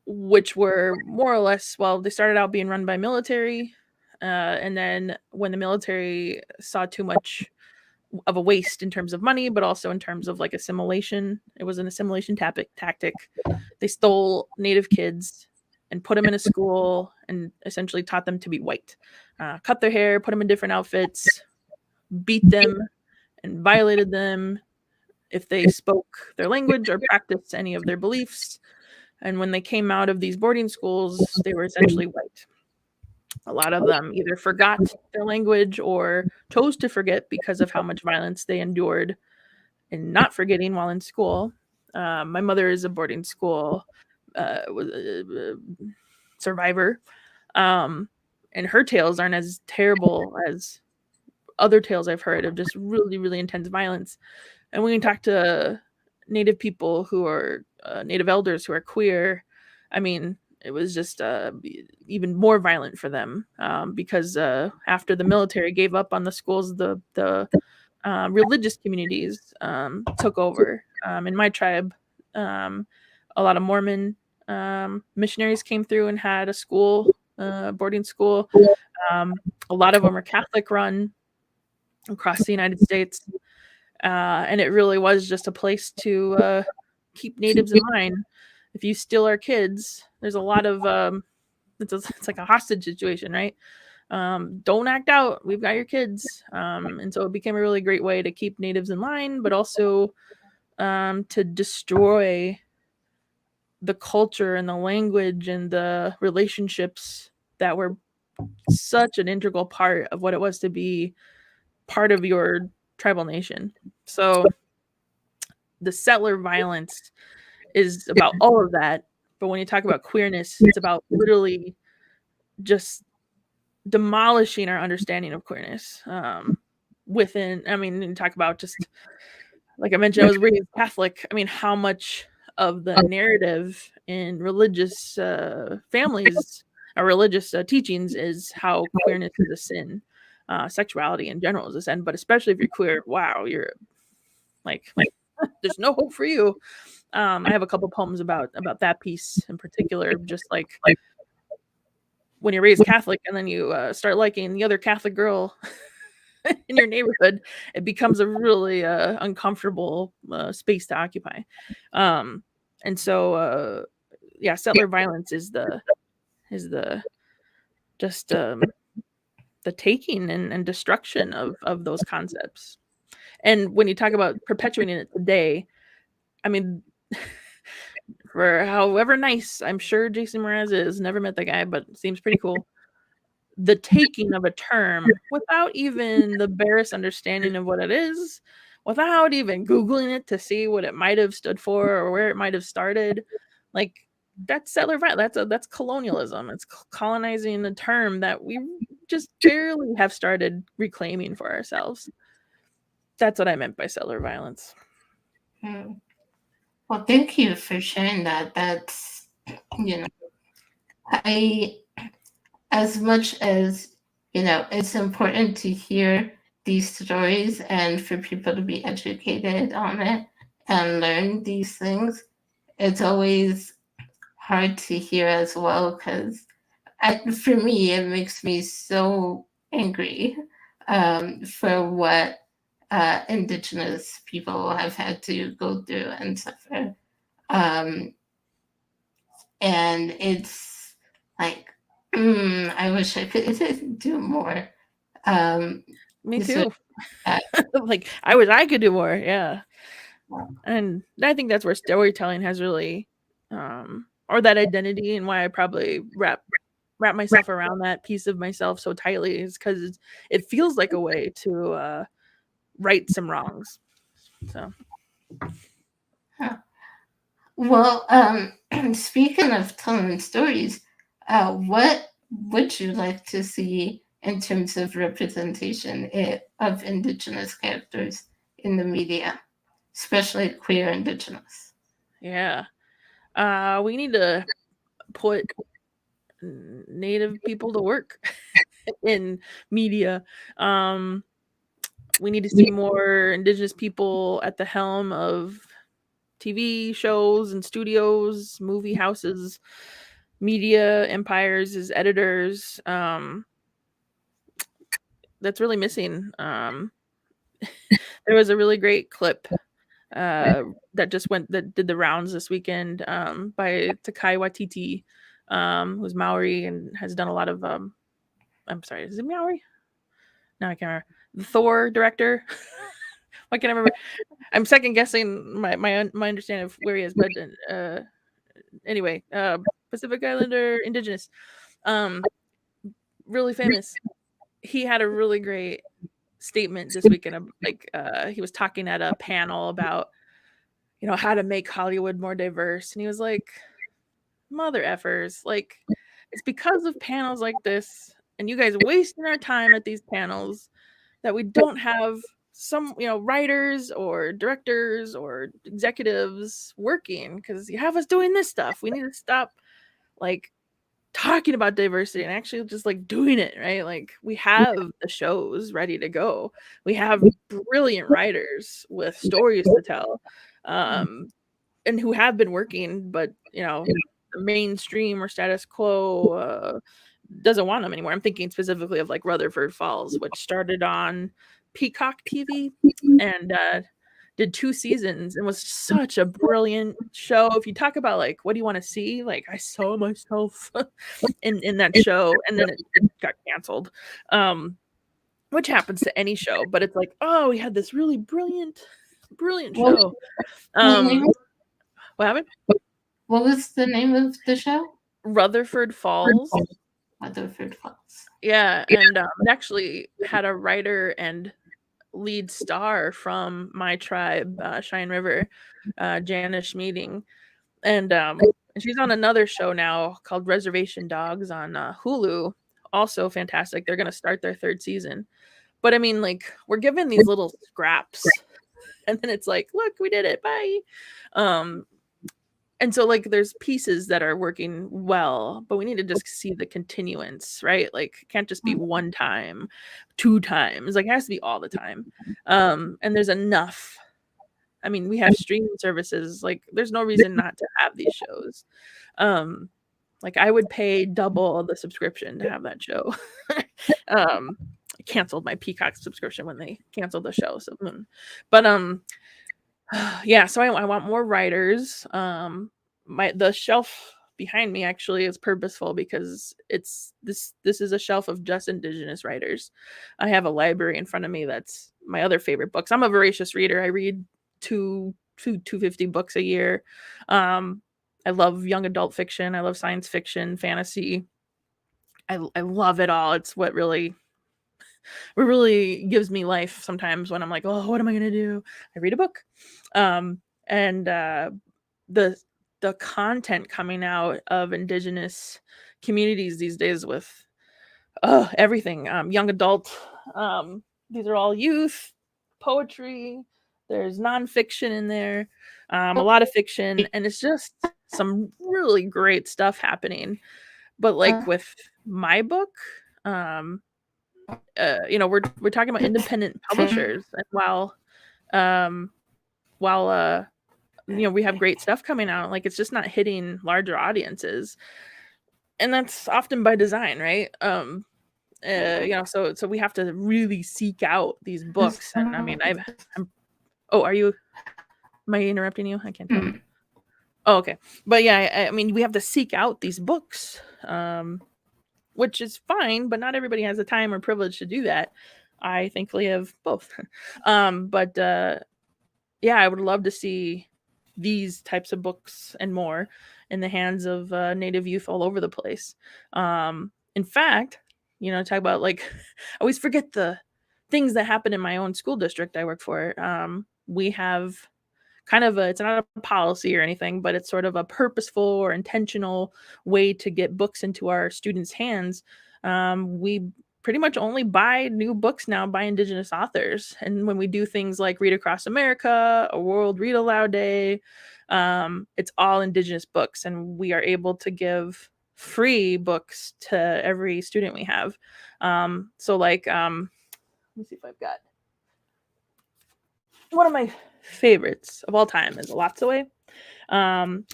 which were more or less, well, they started out being run by military. And then when the military saw too much of a waste in terms of money, but also in terms of like assimilation, it was an assimilation tactic. They stole Native kids and put them in a school and essentially taught them to be white, cut their hair, put them in different outfits, beat them and violated them if they spoke their language or practiced any of their beliefs. And when they came out of these boarding schools, they were essentially white. A lot of them either forgot their language or chose to forget because of how much violence they endured in not forgetting while in school. My mother is a boarding school survivor, and her tales aren't as terrible as other tales I've heard of just really, really intense violence. And when you talk to Native people who are Native elders who are queer, I mean, it was just even more violent for them because after the military gave up on the schools, the religious communities took over. In my tribe, a lot of Mormon missionaries came through and had a school, boarding school. A lot of them are Catholic run across the United States. And it really was just a place to keep natives in line. If you steal our kids, there's a lot of it's like a hostage situation, right? Don't act out. We've got your kids. And so it became a really great way to keep natives in line, but also to destroy the culture and the language and the relationships that were such an integral part of what it was to be part of your tribal nation. So the settler violence is about all of that. But when you talk about queerness, it's about literally just demolishing our understanding of queerness within. I mean, you talk about just like I mentioned, I was raised Catholic. I mean, how much of the narrative in religious families or religious teachings is how queerness is a sin, sexuality in general is a sin, but especially if you're queer, wow, you're like there's no hope for you. I have a couple poems about that piece in particular, just like when you're raised Catholic and then you start liking the other Catholic girl in your neighborhood, it becomes a really uncomfortable space to occupy. And so, yeah, settler violence is the just the taking and destruction of those concepts. And when you talk about perpetuating it today, I mean, for however nice I'm sure Jason Mraz is, never met the guy, but seems pretty cool. The taking of a term without even the barest understanding of what it is, without even Googling it to see what it might have stood for or where it might have started, like that's settler violence. That's colonialism. It's colonizing a term that we just barely have started reclaiming for ourselves. That's what I meant by settler violence.
Well, thank you for sharing that. That's, I, as much as, it's important to hear these stories and for people to be educated on it and learn these things, it's always hard to hear as well because for me, it makes me so angry for what Indigenous people have had to go through and suffer. And it's like, I wish I could do more.
Me too. Like, I wish I could do more. Yeah. And I think that's where storytelling has really, or that identity, and why I probably wrap myself around that piece of myself so tightly is because it feels like a way to right some wrongs. So,
well, speaking of telling stories, what would you like to see in terms of representation of Indigenous characters in the media, especially queer Indigenous?
yeah, we need to put Native people to work in media. We need to see more Indigenous people at the helm of TV shows and studios, movie houses, media empires as editors. That's really missing. There was a really great clip that did the rounds this weekend by Takai Waititi, who's Maori and has done a lot of I'm sorry, is it Maori? No, I can't remember. The Thor director. I can't remember. I'm second guessing my understanding of where he is, but anyway, Pacific Islander, Indigenous, really famous. He had a really great statement this weekend. Like he was talking at a panel about how to make Hollywood more diverse, and he was like, "Mother effers, like it's because of panels like this, and you guys wasting our time at these panels that we don't have." Some writers or directors or executives working because you have us doing this stuff. We need to stop like talking about diversity and actually just like doing it, right? Like we have the shows ready to go. We have brilliant writers with stories to tell, and who have been working, but mainstream or status quo doesn't want them anymore. I'm thinking specifically of like Rutherford Falls, which started on Peacock TV and did 2 seasons and was such a brilliant show. If you talk about like what do you want to see, like I saw myself in that show, and then it got canceled, which happens to any show. But it's like, oh, we had this really brilliant show. What happened?
What was the name of the show?
Rutherford Falls.
Rutherford Falls.
Yeah, and it actually had a writer and lead star from my tribe, Cheyenne River, Janice Meeting, and she's on another show now called Reservation Dogs on Hulu. Also fantastic. They're gonna start their 3rd season. But I mean, like we're given these little scraps, and then it's like, look, we did it. Bye. And so like there's pieces that are working well, but we need to just see the continuance, right? Like it can't just be one time, 2 times. Like it has to be all the time. And there's enough. I mean, we have streaming services. Like there's no reason not to have these shows. Like I would pay double the subscription to have that show. I canceled my Peacock subscription when they canceled the show. So, but yeah, so I want more writers. The shelf behind me actually is purposeful because it's this is a shelf of just Indigenous writers. I have a library in front of me that's my other favorite books. I'm a voracious reader. I read 250 books a year. I love young adult fiction. I love science fiction, fantasy. I love it all. It's what really gives me life sometimes when I'm like, oh, what am I gonna do? I read a book. And the content coming out of Indigenous communities these days with everything, young adult, these are all youth, poetry, there's nonfiction in there, a lot of fiction, and it's just some really great stuff happening. But like with my book, we're talking about independent publishers, and while we have great stuff coming out, like it's just not hitting larger audiences, and that's often by design, right? So we have to really seek out these books. And I mean, am I interrupting you? I can't tell. Oh, okay. But yeah, I mean, we have to seek out these books, which is fine, but not everybody has the time or privilege to do that. I thankfully have both. But yeah, I would love to see these types of books and more in the hands of Native youth all over the place. In fact, talk about like, I always forget the things that happen in my own school district I work for. We have kind of it's not a policy or anything, but it's sort of a purposeful or intentional way to get books into our students' hands. We pretty much only buy new books now by Indigenous authors. And when we do things like Read Across America, a World Read Aloud Day, it's all Indigenous books. And we are able to give free books to every student we have. So like, let me see if I've got one of my favorites of all time is Lots Away,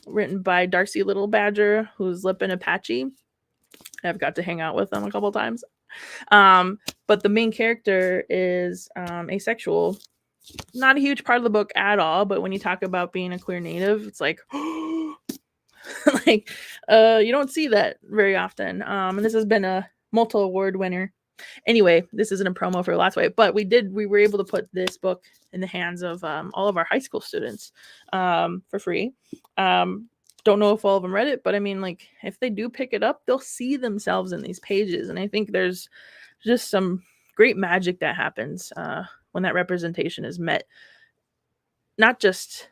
written by Darcy Little Badger, who's Lippin Apache. I've got to hang out with them a couple times. But the main character is asexual. Not a huge part of the book at all, but when you talk about being a queer Native, it's like, like, you don't see that very often. And this has been a multiple award winner Anyway, this isn't a promo for Lots Way, but we were able to put this book in the hands of all of our high school students for free. Don't know if all of them read it, but I mean, like, if they do pick it up, they'll see themselves in these pages. And I think there's just some great magic that happens when that representation is met. Not just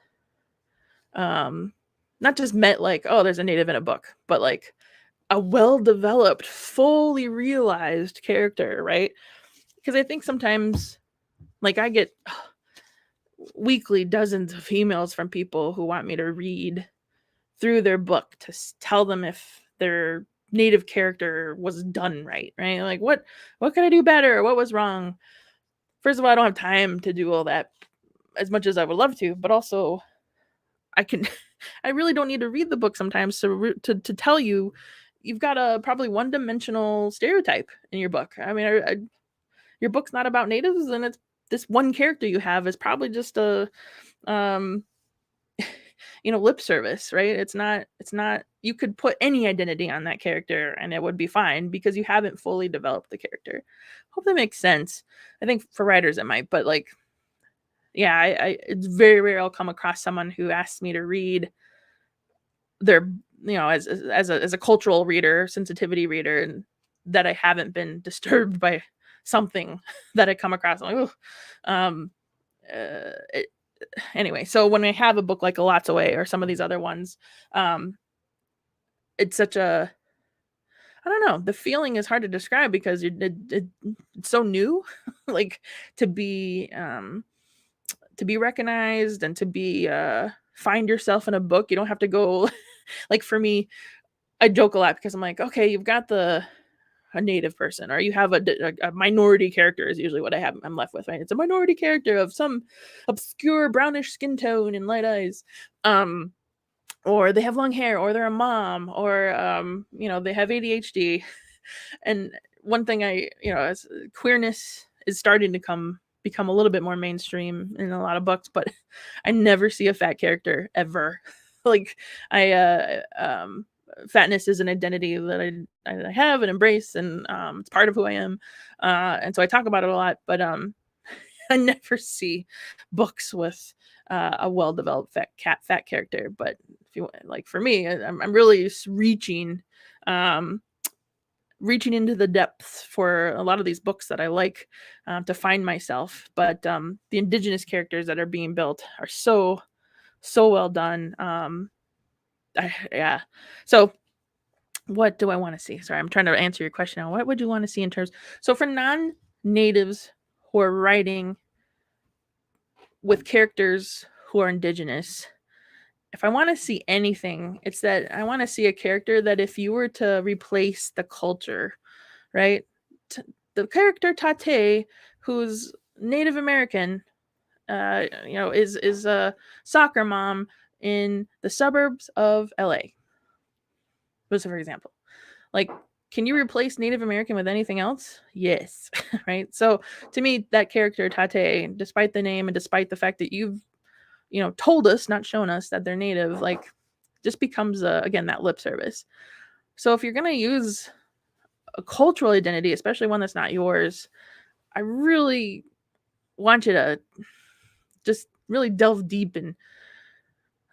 met like, oh, there's a native in a book, but like a well-developed, fully realized character, right? Because I think sometimes, like, I get weekly dozens of emails from people who want me to read through their book to tell them if their native character was done right? Like, what can I do better? What was wrong? First of all, I don't have time to do all that as much as I would love to, but also I really don't need to read the book sometimes to tell you you've got a probably one-dimensional stereotype in your book. I mean, your book's not about natives, and it's this one character you have is probably just a lip service, right? It's not you could put any identity on that character and it would be fine because you haven't fully developed the character. Hope that makes sense. I think for writers it might, but like, yeah, I it's very rare I'll come across someone who asks me to read their, as a cultural reader, sensitivity reader, and that I haven't been disturbed by something that I come across. I'm like, anyway, so when I have a book like A Lot's Away or some of these other ones, it's such a, I don't know, the feeling is hard to describe because it's so new, like to be recognized and to be find yourself in a book. You don't have to go like, for me, I joke a lot because I'm like, okay, you've got a native person, or you have a minority character is usually what I'm left with, right? It's a minority character of some obscure brownish skin tone and light eyes, or they have long hair, or they're a mom, or they have ADHD. And one thing as queerness is starting to become a little bit more mainstream in a lot of books, but I never see a fat character ever. Like, fatness is an identity that I have and embrace, and it's part of who I am, and so I talk about it a lot, but I never see books with a well-developed fat character. But if you like, for me, I'm really reaching into the depths for a lot of these books that I like to find myself. But the Indigenous characters that are being built are so well done. Yeah. So what do I want to see? Sorry, I'm trying to answer your question now. What would you want to see in terms? So for non-natives who are writing with characters who are Indigenous, if I want to see anything, it's that I want to see a character that if you were to replace the culture, right? The character Taté, who's Native American, is a soccer mom in the suburbs of LA. Just for example, like, can you replace Native American with anything else? Yes. Right. So to me, that character Taté, despite the name and despite the fact that you've told us, not shown us, that they're Native, like, just becomes again that lip service. So if you're gonna use a cultural identity, especially one that's not yours, I really want you to just really delve deep in,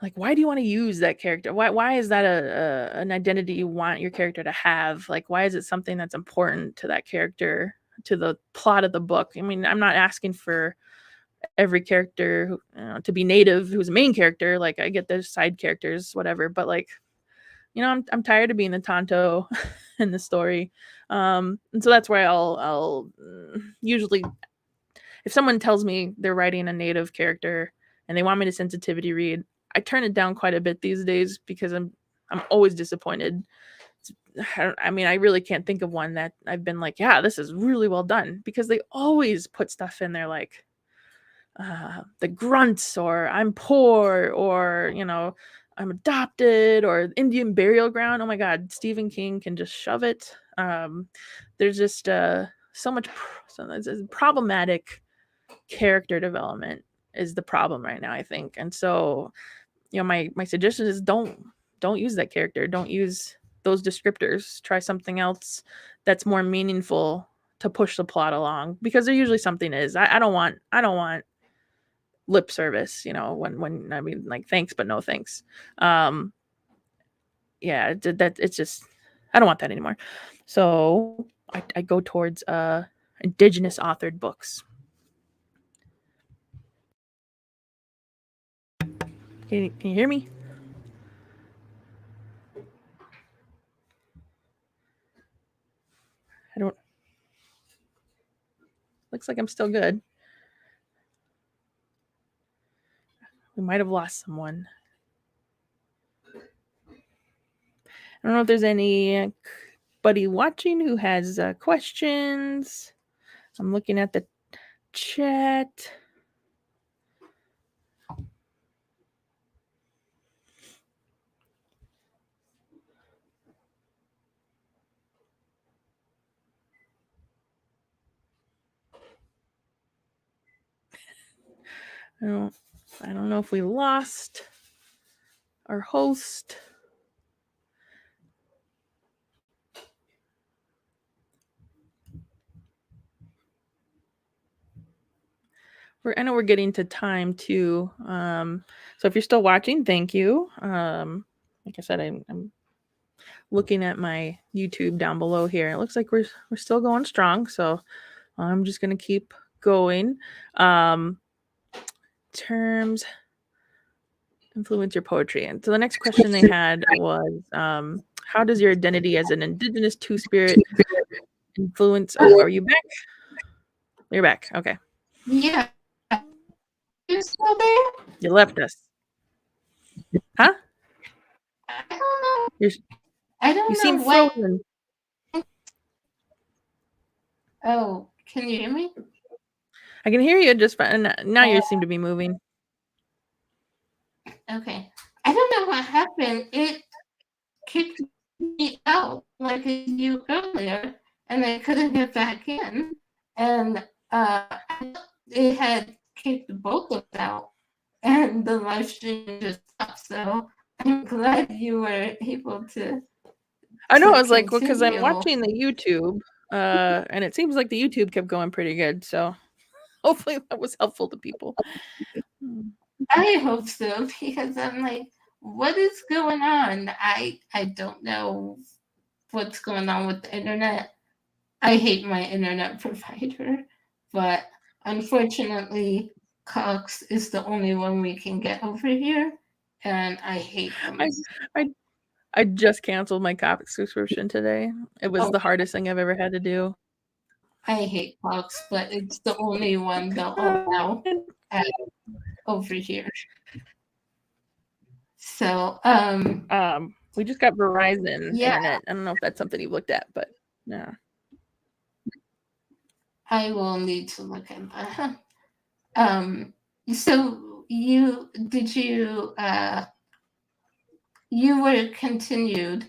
like, why do you want to use that character? Why is that an identity you want your character to have? Like, why is it something that's important to that character, to the plot of the book? I mean, I'm not asking for every character to be Native who's a main character. Like, I get those side characters, whatever, but like, I'm tired of being the Tonto in the story. And so that's why I'll usually, if someone tells me they're writing a Native character and they want me to sensitivity read, I turn it down quite a bit these days because I'm always disappointed. I mean, I really can't think of one that I've been like, yeah, this is really well done, because they always put stuff in there like the grunts, or I'm poor, or I'm adopted, or Indian burial ground. Oh my God, Stephen King can just shove it. There's just so much problematic character development is the problem right now, I think. And so my suggestion is don't use that character, don't use those descriptors. Try something else that's more meaningful to push the plot along, because there usually something is. I don't want lip service, when I mean, like, thanks but no thanks. Yeah, that it's just, I don't want that anymore. So I go towards Indigenous authored books. Can you hear me? I don't. Looks like I'm still good. We might have lost someone. I don't know if there's anybody watching who has questions. I'm looking at the chat. I don't know if we lost our host. I know we're getting to time too. So if you're still watching, thank you. Like I said, I'm looking at my YouTube down below here. It looks like we're still going strong. So I'm just gonna keep going. Terms influence your poetry. And so the next question they had was, how does your identity as an Indigenous Two-Spirit influence? Oh, are you back? You're back. Okay.
Yeah. You still there?
You left us. Huh?
I don't know.
You seem frozen.
Oh, can you hear me?
I can hear you just fine. Now you seem to be moving.
Okay. I don't know what happened. It kicked me out like you earlier, and I couldn't get back in. And it had kicked both of us out, and the live stream just stopped. So I'm glad you were able to.
I know. I was like, well, because I'm watching the YouTube, and it seems like the YouTube kept going pretty good. So hopefully that was helpful to people.
I hope so, because I'm like, what is going on? I don't know what's going on with the internet. I hate my internet provider, but unfortunately, Cox is the only one we can get over here, and I hate them.
I just canceled my Cox subscription today. It was the hardest thing I've ever had to do.
I hate Cox, but it's the only one they'll allow over here. So,
we just got Verizon internet. I don't know if that's something you've looked at, but yeah.
I will need to look at that. So you were continued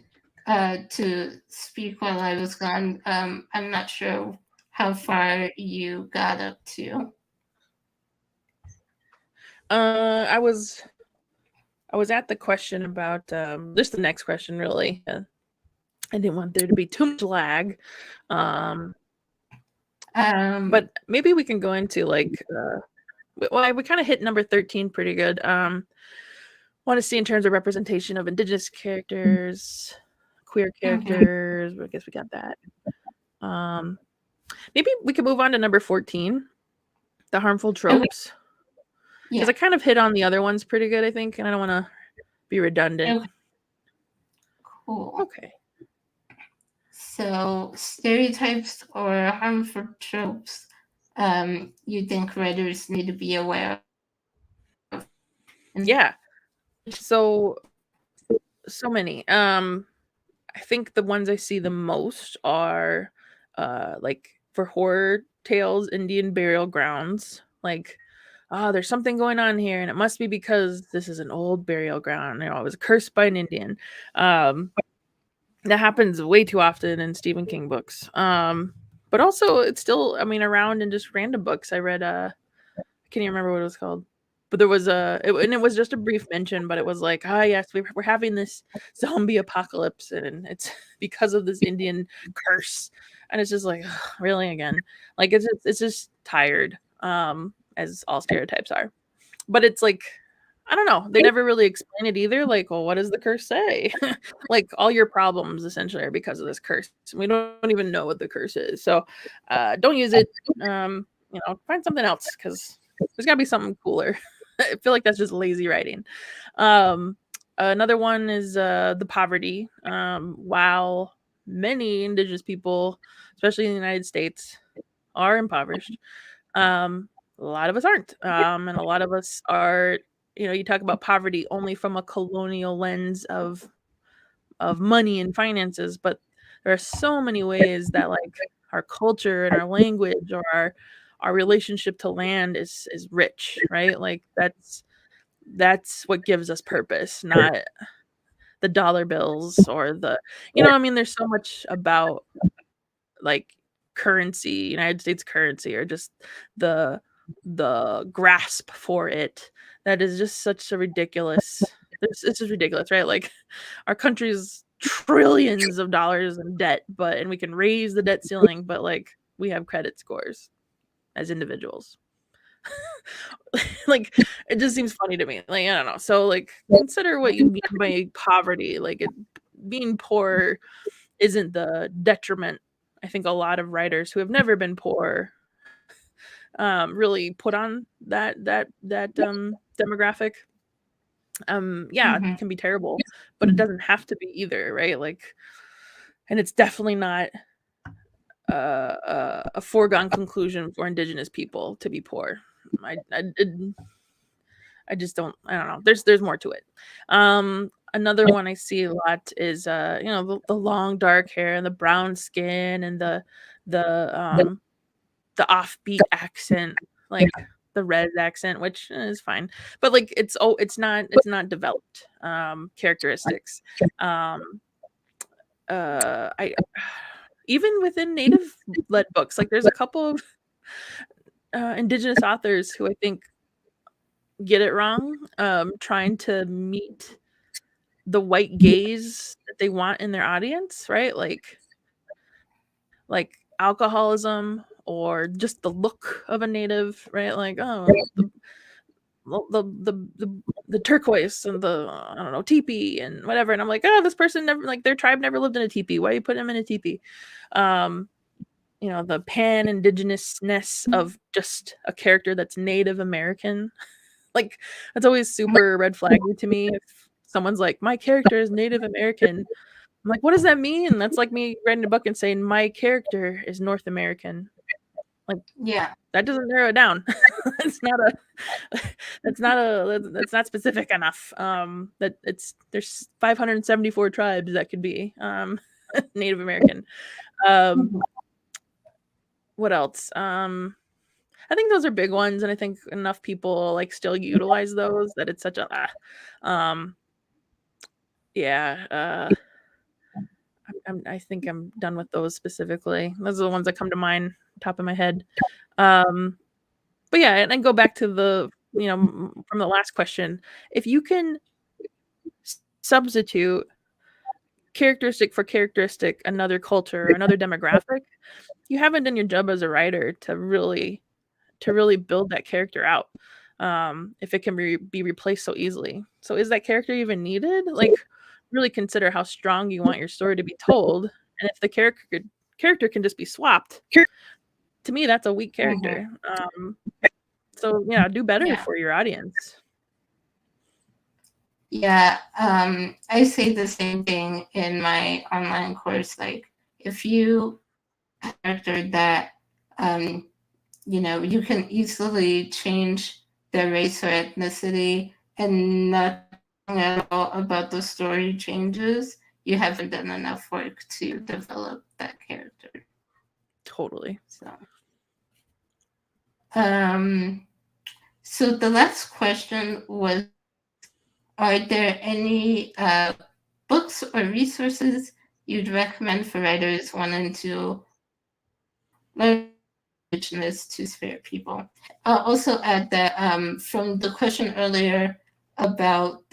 to speak while I was gone. I'm not sure how far you got up to.
I was at the question about just the next question, really. I didn't want there to be too much lag. But maybe we can go into like we kind of hit number 13 pretty good. Want to see in terms of representation of Indigenous characters, queer characters. I guess we got that. Maybe we could move on to number 14, the harmful tropes. Because I kind of hit on the other ones pretty good, I think, and I don't want to be redundant.
Okay. Cool.
Okay.
So stereotypes or harmful tropes you think writers need to be aware of?
Yeah. So many. I think the ones I see the most are like for horror tales, Indian burial grounds. Like, there's something going on here, and it must be because this is an old burial ground. It was cursed by an Indian. That happens way too often in Stephen King books. But also it's still, around in just random books. I read, I can't even remember what it was called. But there was and it was just a brief mention, but it was like, ah, yes, we're having this zombie apocalypse, and it's because of this Indian curse, and it's just like, ugh, really again, like it's just tired, as all stereotypes are. But it's like, I don't know, they never really explain it either. Like, well, what does the curse say? Like, all your problems essentially are because of this curse. We don't even know what the curse is, so don't use it. Find something else, because there's got to be something cooler. I feel like that's just lazy writing. Another one is the poverty. While many Indigenous people, especially in the United States, are impoverished, a lot of us aren't. And a lot of us are, you talk about poverty only from a colonial lens of money and finances, but there are so many ways that, like, our culture and our language, or our relationship to land is rich, right? Like, that's what gives us purpose, not the dollar bills or I mean, there's so much about, like, currency, United States currency, or just the grasp for it, that is just such a ridiculous. It's just ridiculous, right? Like, our country's trillions of dollars in debt, and we can raise the debt ceiling, but, like, we have credit scores as individuals. Like, it just seems funny to me. Like, I don't know. So, like, consider what you mean by poverty. Like, being poor isn't the detriment. I think a lot of writers who have never been poor really put on that demographic. Yeah, it can be terrible, but it doesn't have to be either, right? Like, and it's definitely not a foregone conclusion for Indigenous people to be poor. I just don't. I don't know. There's more to it. Another one I see a lot is the long dark hair and the brown skin and the offbeat accent, like the red accent, which is fine, but, like, it's not developed characteristics. I Even within Native led books, like, there's a couple of Indigenous authors who I think get it wrong, trying to meet the white gaze that they want in their audience, right? Like alcoholism, or just the look of a Native, right? Like, oh, the turquoise and the, I don't know, teepee and whatever. And I'm like, oh, this person never, like, their tribe never lived in a teepee. Why are you putting them in a teepee? The pan-indigenousness of just a character that's Native American. Like, that's always super red flaggy to me. If someone's like, my character is Native American, I'm like, what does that mean? That's like me writing a book and saying my character is North American. Like,
Yeah.
that doesn't narrow it down. That's not specific enough. There's 574 tribes that could be Native American. What else? I think those are big ones, and I think enough people, like, still utilize those that it's such a yeah. I think I'm done with those specifically. Those are the ones that come to mind, top of my head. But yeah, and go back to the, from the last question. If you can substitute characteristic for characteristic, another culture, another demographic, you haven't done your job as a writer to really build that character out. If it can be replaced so easily. So is that character even needed? Like, really consider how strong you want your story to be told. And if the character can just be swapped, to me, that's a weak character. So yeah, do better for your audience.
Yeah, I say the same thing in my online course. Like, if you have a character that you can easily change their race or ethnicity, and nothing at all about the story changes, you haven't done enough work to develop that character.
Totally.
So the last question was, are there any books or resources you'd recommend for writers wanting to learn Indigenous Two-Spirit people. I'll also add that from the question earlier about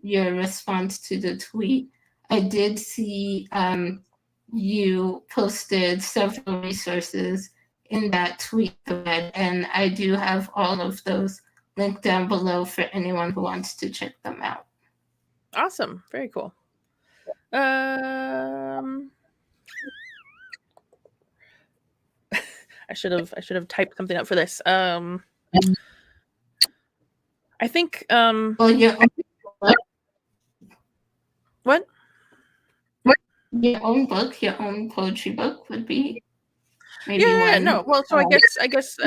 your response to the tweet, I did see you posted several resources in that tweet thread, and I do have all of those linked down below for anyone who wants to check them out.
Awesome. Very cool. I should have typed something up for this. I think
Well,
what?
Your own book, your own poetry book would be maybe
Yeah,
one.
no. Well, so I guess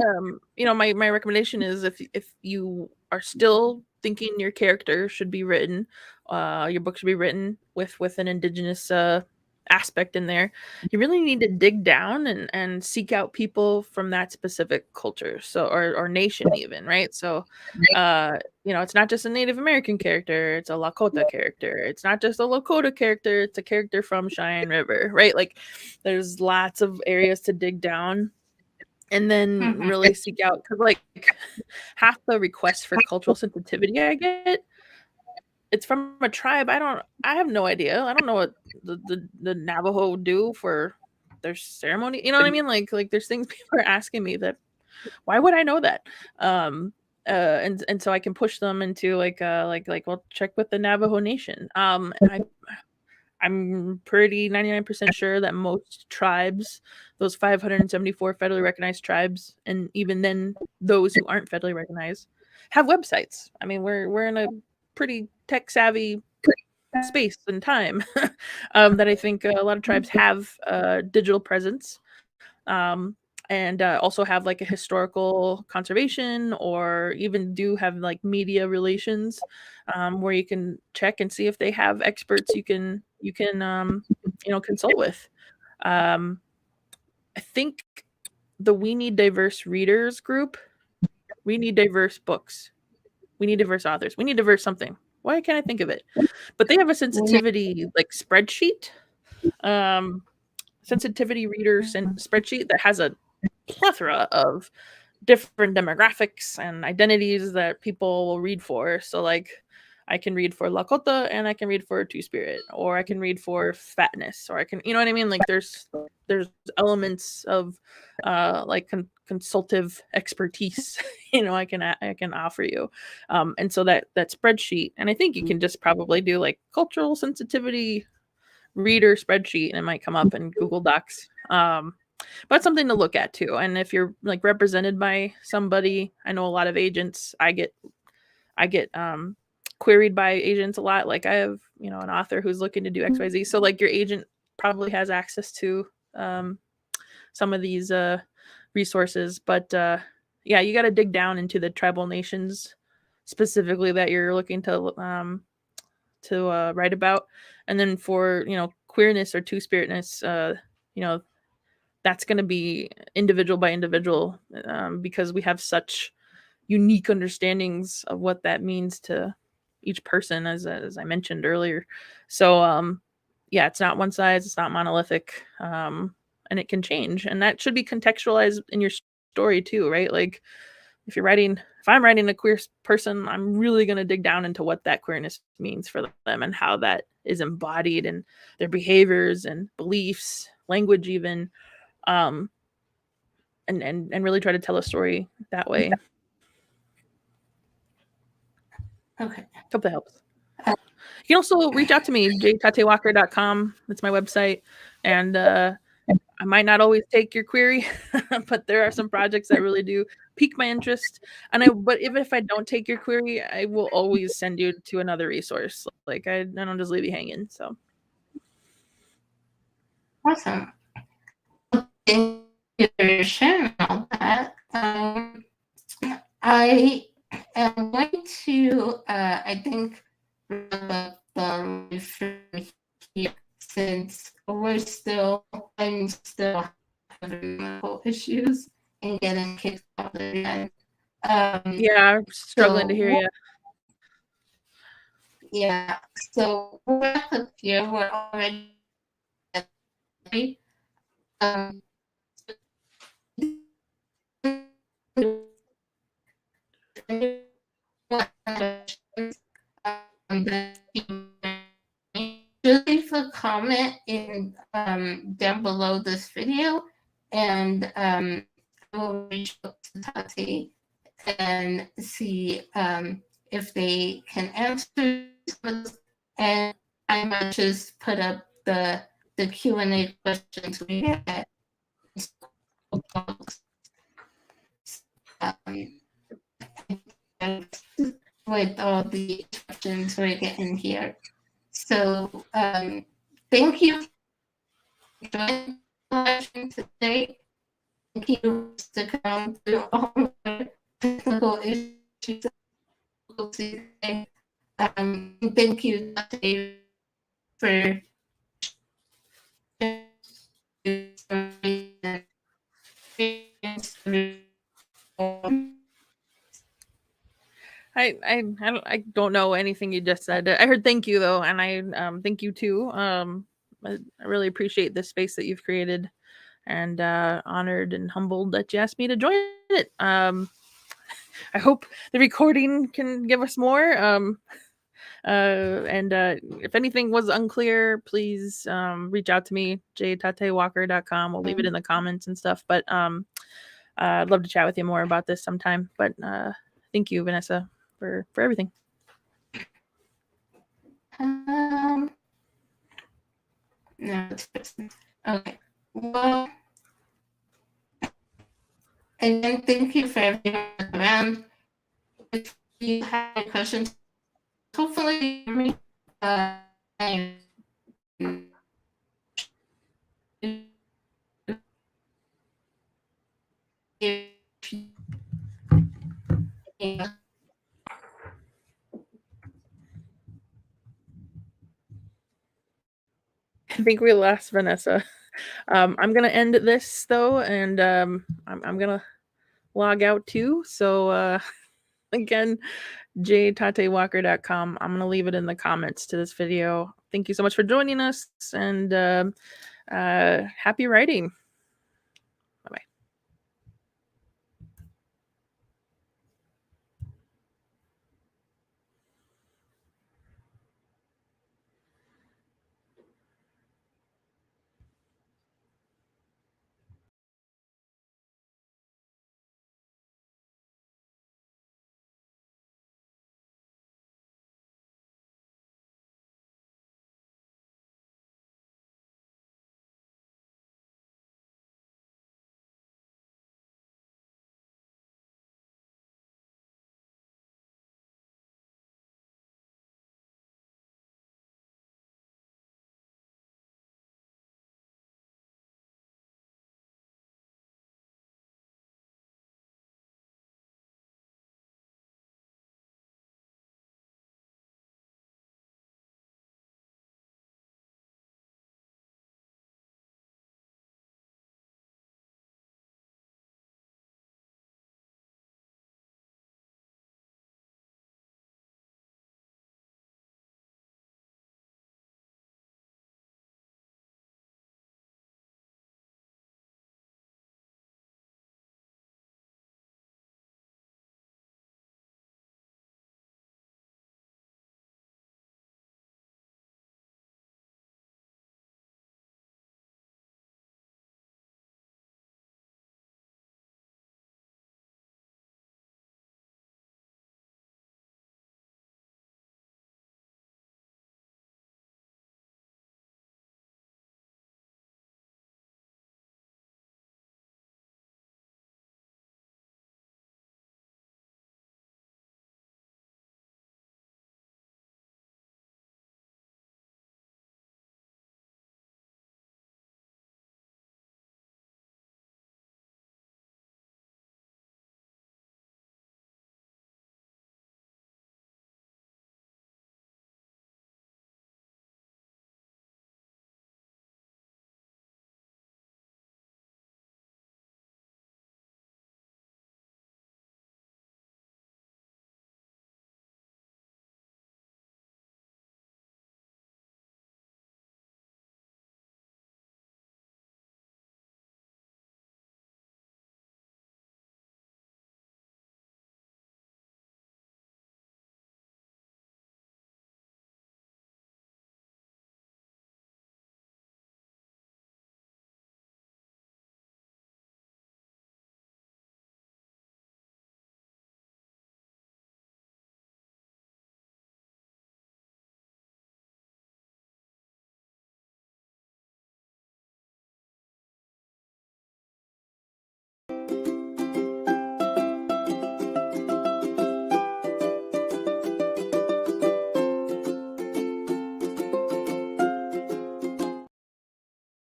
you know, my recommendation is if you are still thinking your character should be written, your book should be written with an Indigenous aspect in there, you really need to dig down and seek out people from that specific culture, so or nation even, right? So you know, it's not just a Native American character, it's a Lakota character. It's not just a Lakota character, it's a character from Cheyenne River, right? Like there's lots of areas to dig down and then really seek out, because like half the requests for cultural sensitivity I get, it's from a tribe I have no idea. I don't know what the Navajo do for their ceremony. You know what I mean? Like there's things people are asking me that why would I know that? And so I can push them into like well, check with the Navajo Nation. I'm pretty 99% sure that most tribes, those 574 federally recognized tribes, and even then those who aren't federally recognized, have websites. I mean, we're in a pretty tech savvy space and time that I think a lot of tribes have digital presence. And also have like a historical conservation, or even do have like media relations, where you can check and see if they have experts you can you know, consult with. I think the We Need Diverse Readers group, we need diverse books, we need diverse authors, we need diverse something. Why can't I think of it? But they have a sensitivity like spreadsheet, sensitivity readers and spreadsheet that has a plethora of different demographics and identities that people will read for. So like I can read for Lakota and I can read for Two-Spirit, or I can read for fatness, or I can, you know what I mean? Like there's elements of like consultative expertise, you know, I can offer you. And so that spreadsheet, and I think you can just probably do like cultural sensitivity reader spreadsheet and it might come up in Google Docs. But something to look at too. And if you're like represented by somebody, I know a lot of agents, I get queried by agents a lot. Like I have, you know, an author who's looking to do XYZ. So like your agent probably has access to some of these resources. But yeah, you got to dig down into the tribal nations specifically that you're looking to write about. And then for, you know, queerness or two-spiritness, you know, that's going to be individual by individual, because we have such unique understandings of what that means to each person, as I mentioned earlier. So yeah, it's not one size, it's not monolithic, and it can change, and that should be contextualized in your story too, right? Like if I'm writing a queer person, I'm really going to dig down into what that queerness means for them and how that is embodied in their behaviors and beliefs, language even, and really try to tell a story that way.
Okay.
Hope that helps. You can also reach out to me, jtatewalker.com. That's my website. And I might not always take your query, but there are some projects that really do pique my interest. But even if I don't take your query, I will always send you to another resource. Like I don't just leave you hanging. So
Awesome. Thank you for sharing all that. I am going to, I think, wrap up from here, since I'm still having medical issues and getting kicked out again.
yeah, I'm struggling to hear you.
Yeah, so we'll wrap up here. We're already Just leave a comment in down below this video, and I will reach out to Taté and see if they can answer this. And I might just put up the Q&A questions we get. With all the questions we're getting here. So thank you for joining today. Thank you for sticking around through all the technical issues. Thank you, Dr. for
I don't know anything you just said. I heard thank you though, and I thank you too. I really appreciate this space that you've created, and honored and humbled that you asked me to join it. I hope the recording can give us more. And if anything was unclear, please reach out to me, jtatewalker.com. We'll leave it in the comments and stuff. But I'd love to chat with you more about this sometime. But thank you, Vanessa, for everything.
No, okay. Well, again, thank you for everyone around. If you have any questions, hopefully,
I think we lost Vanessa. I'm gonna end this though, and I'm gonna log out too. So again, jtatewalker.com. I'm gonna leave it in the comments to this video. Thank you so much for joining us, and happy writing.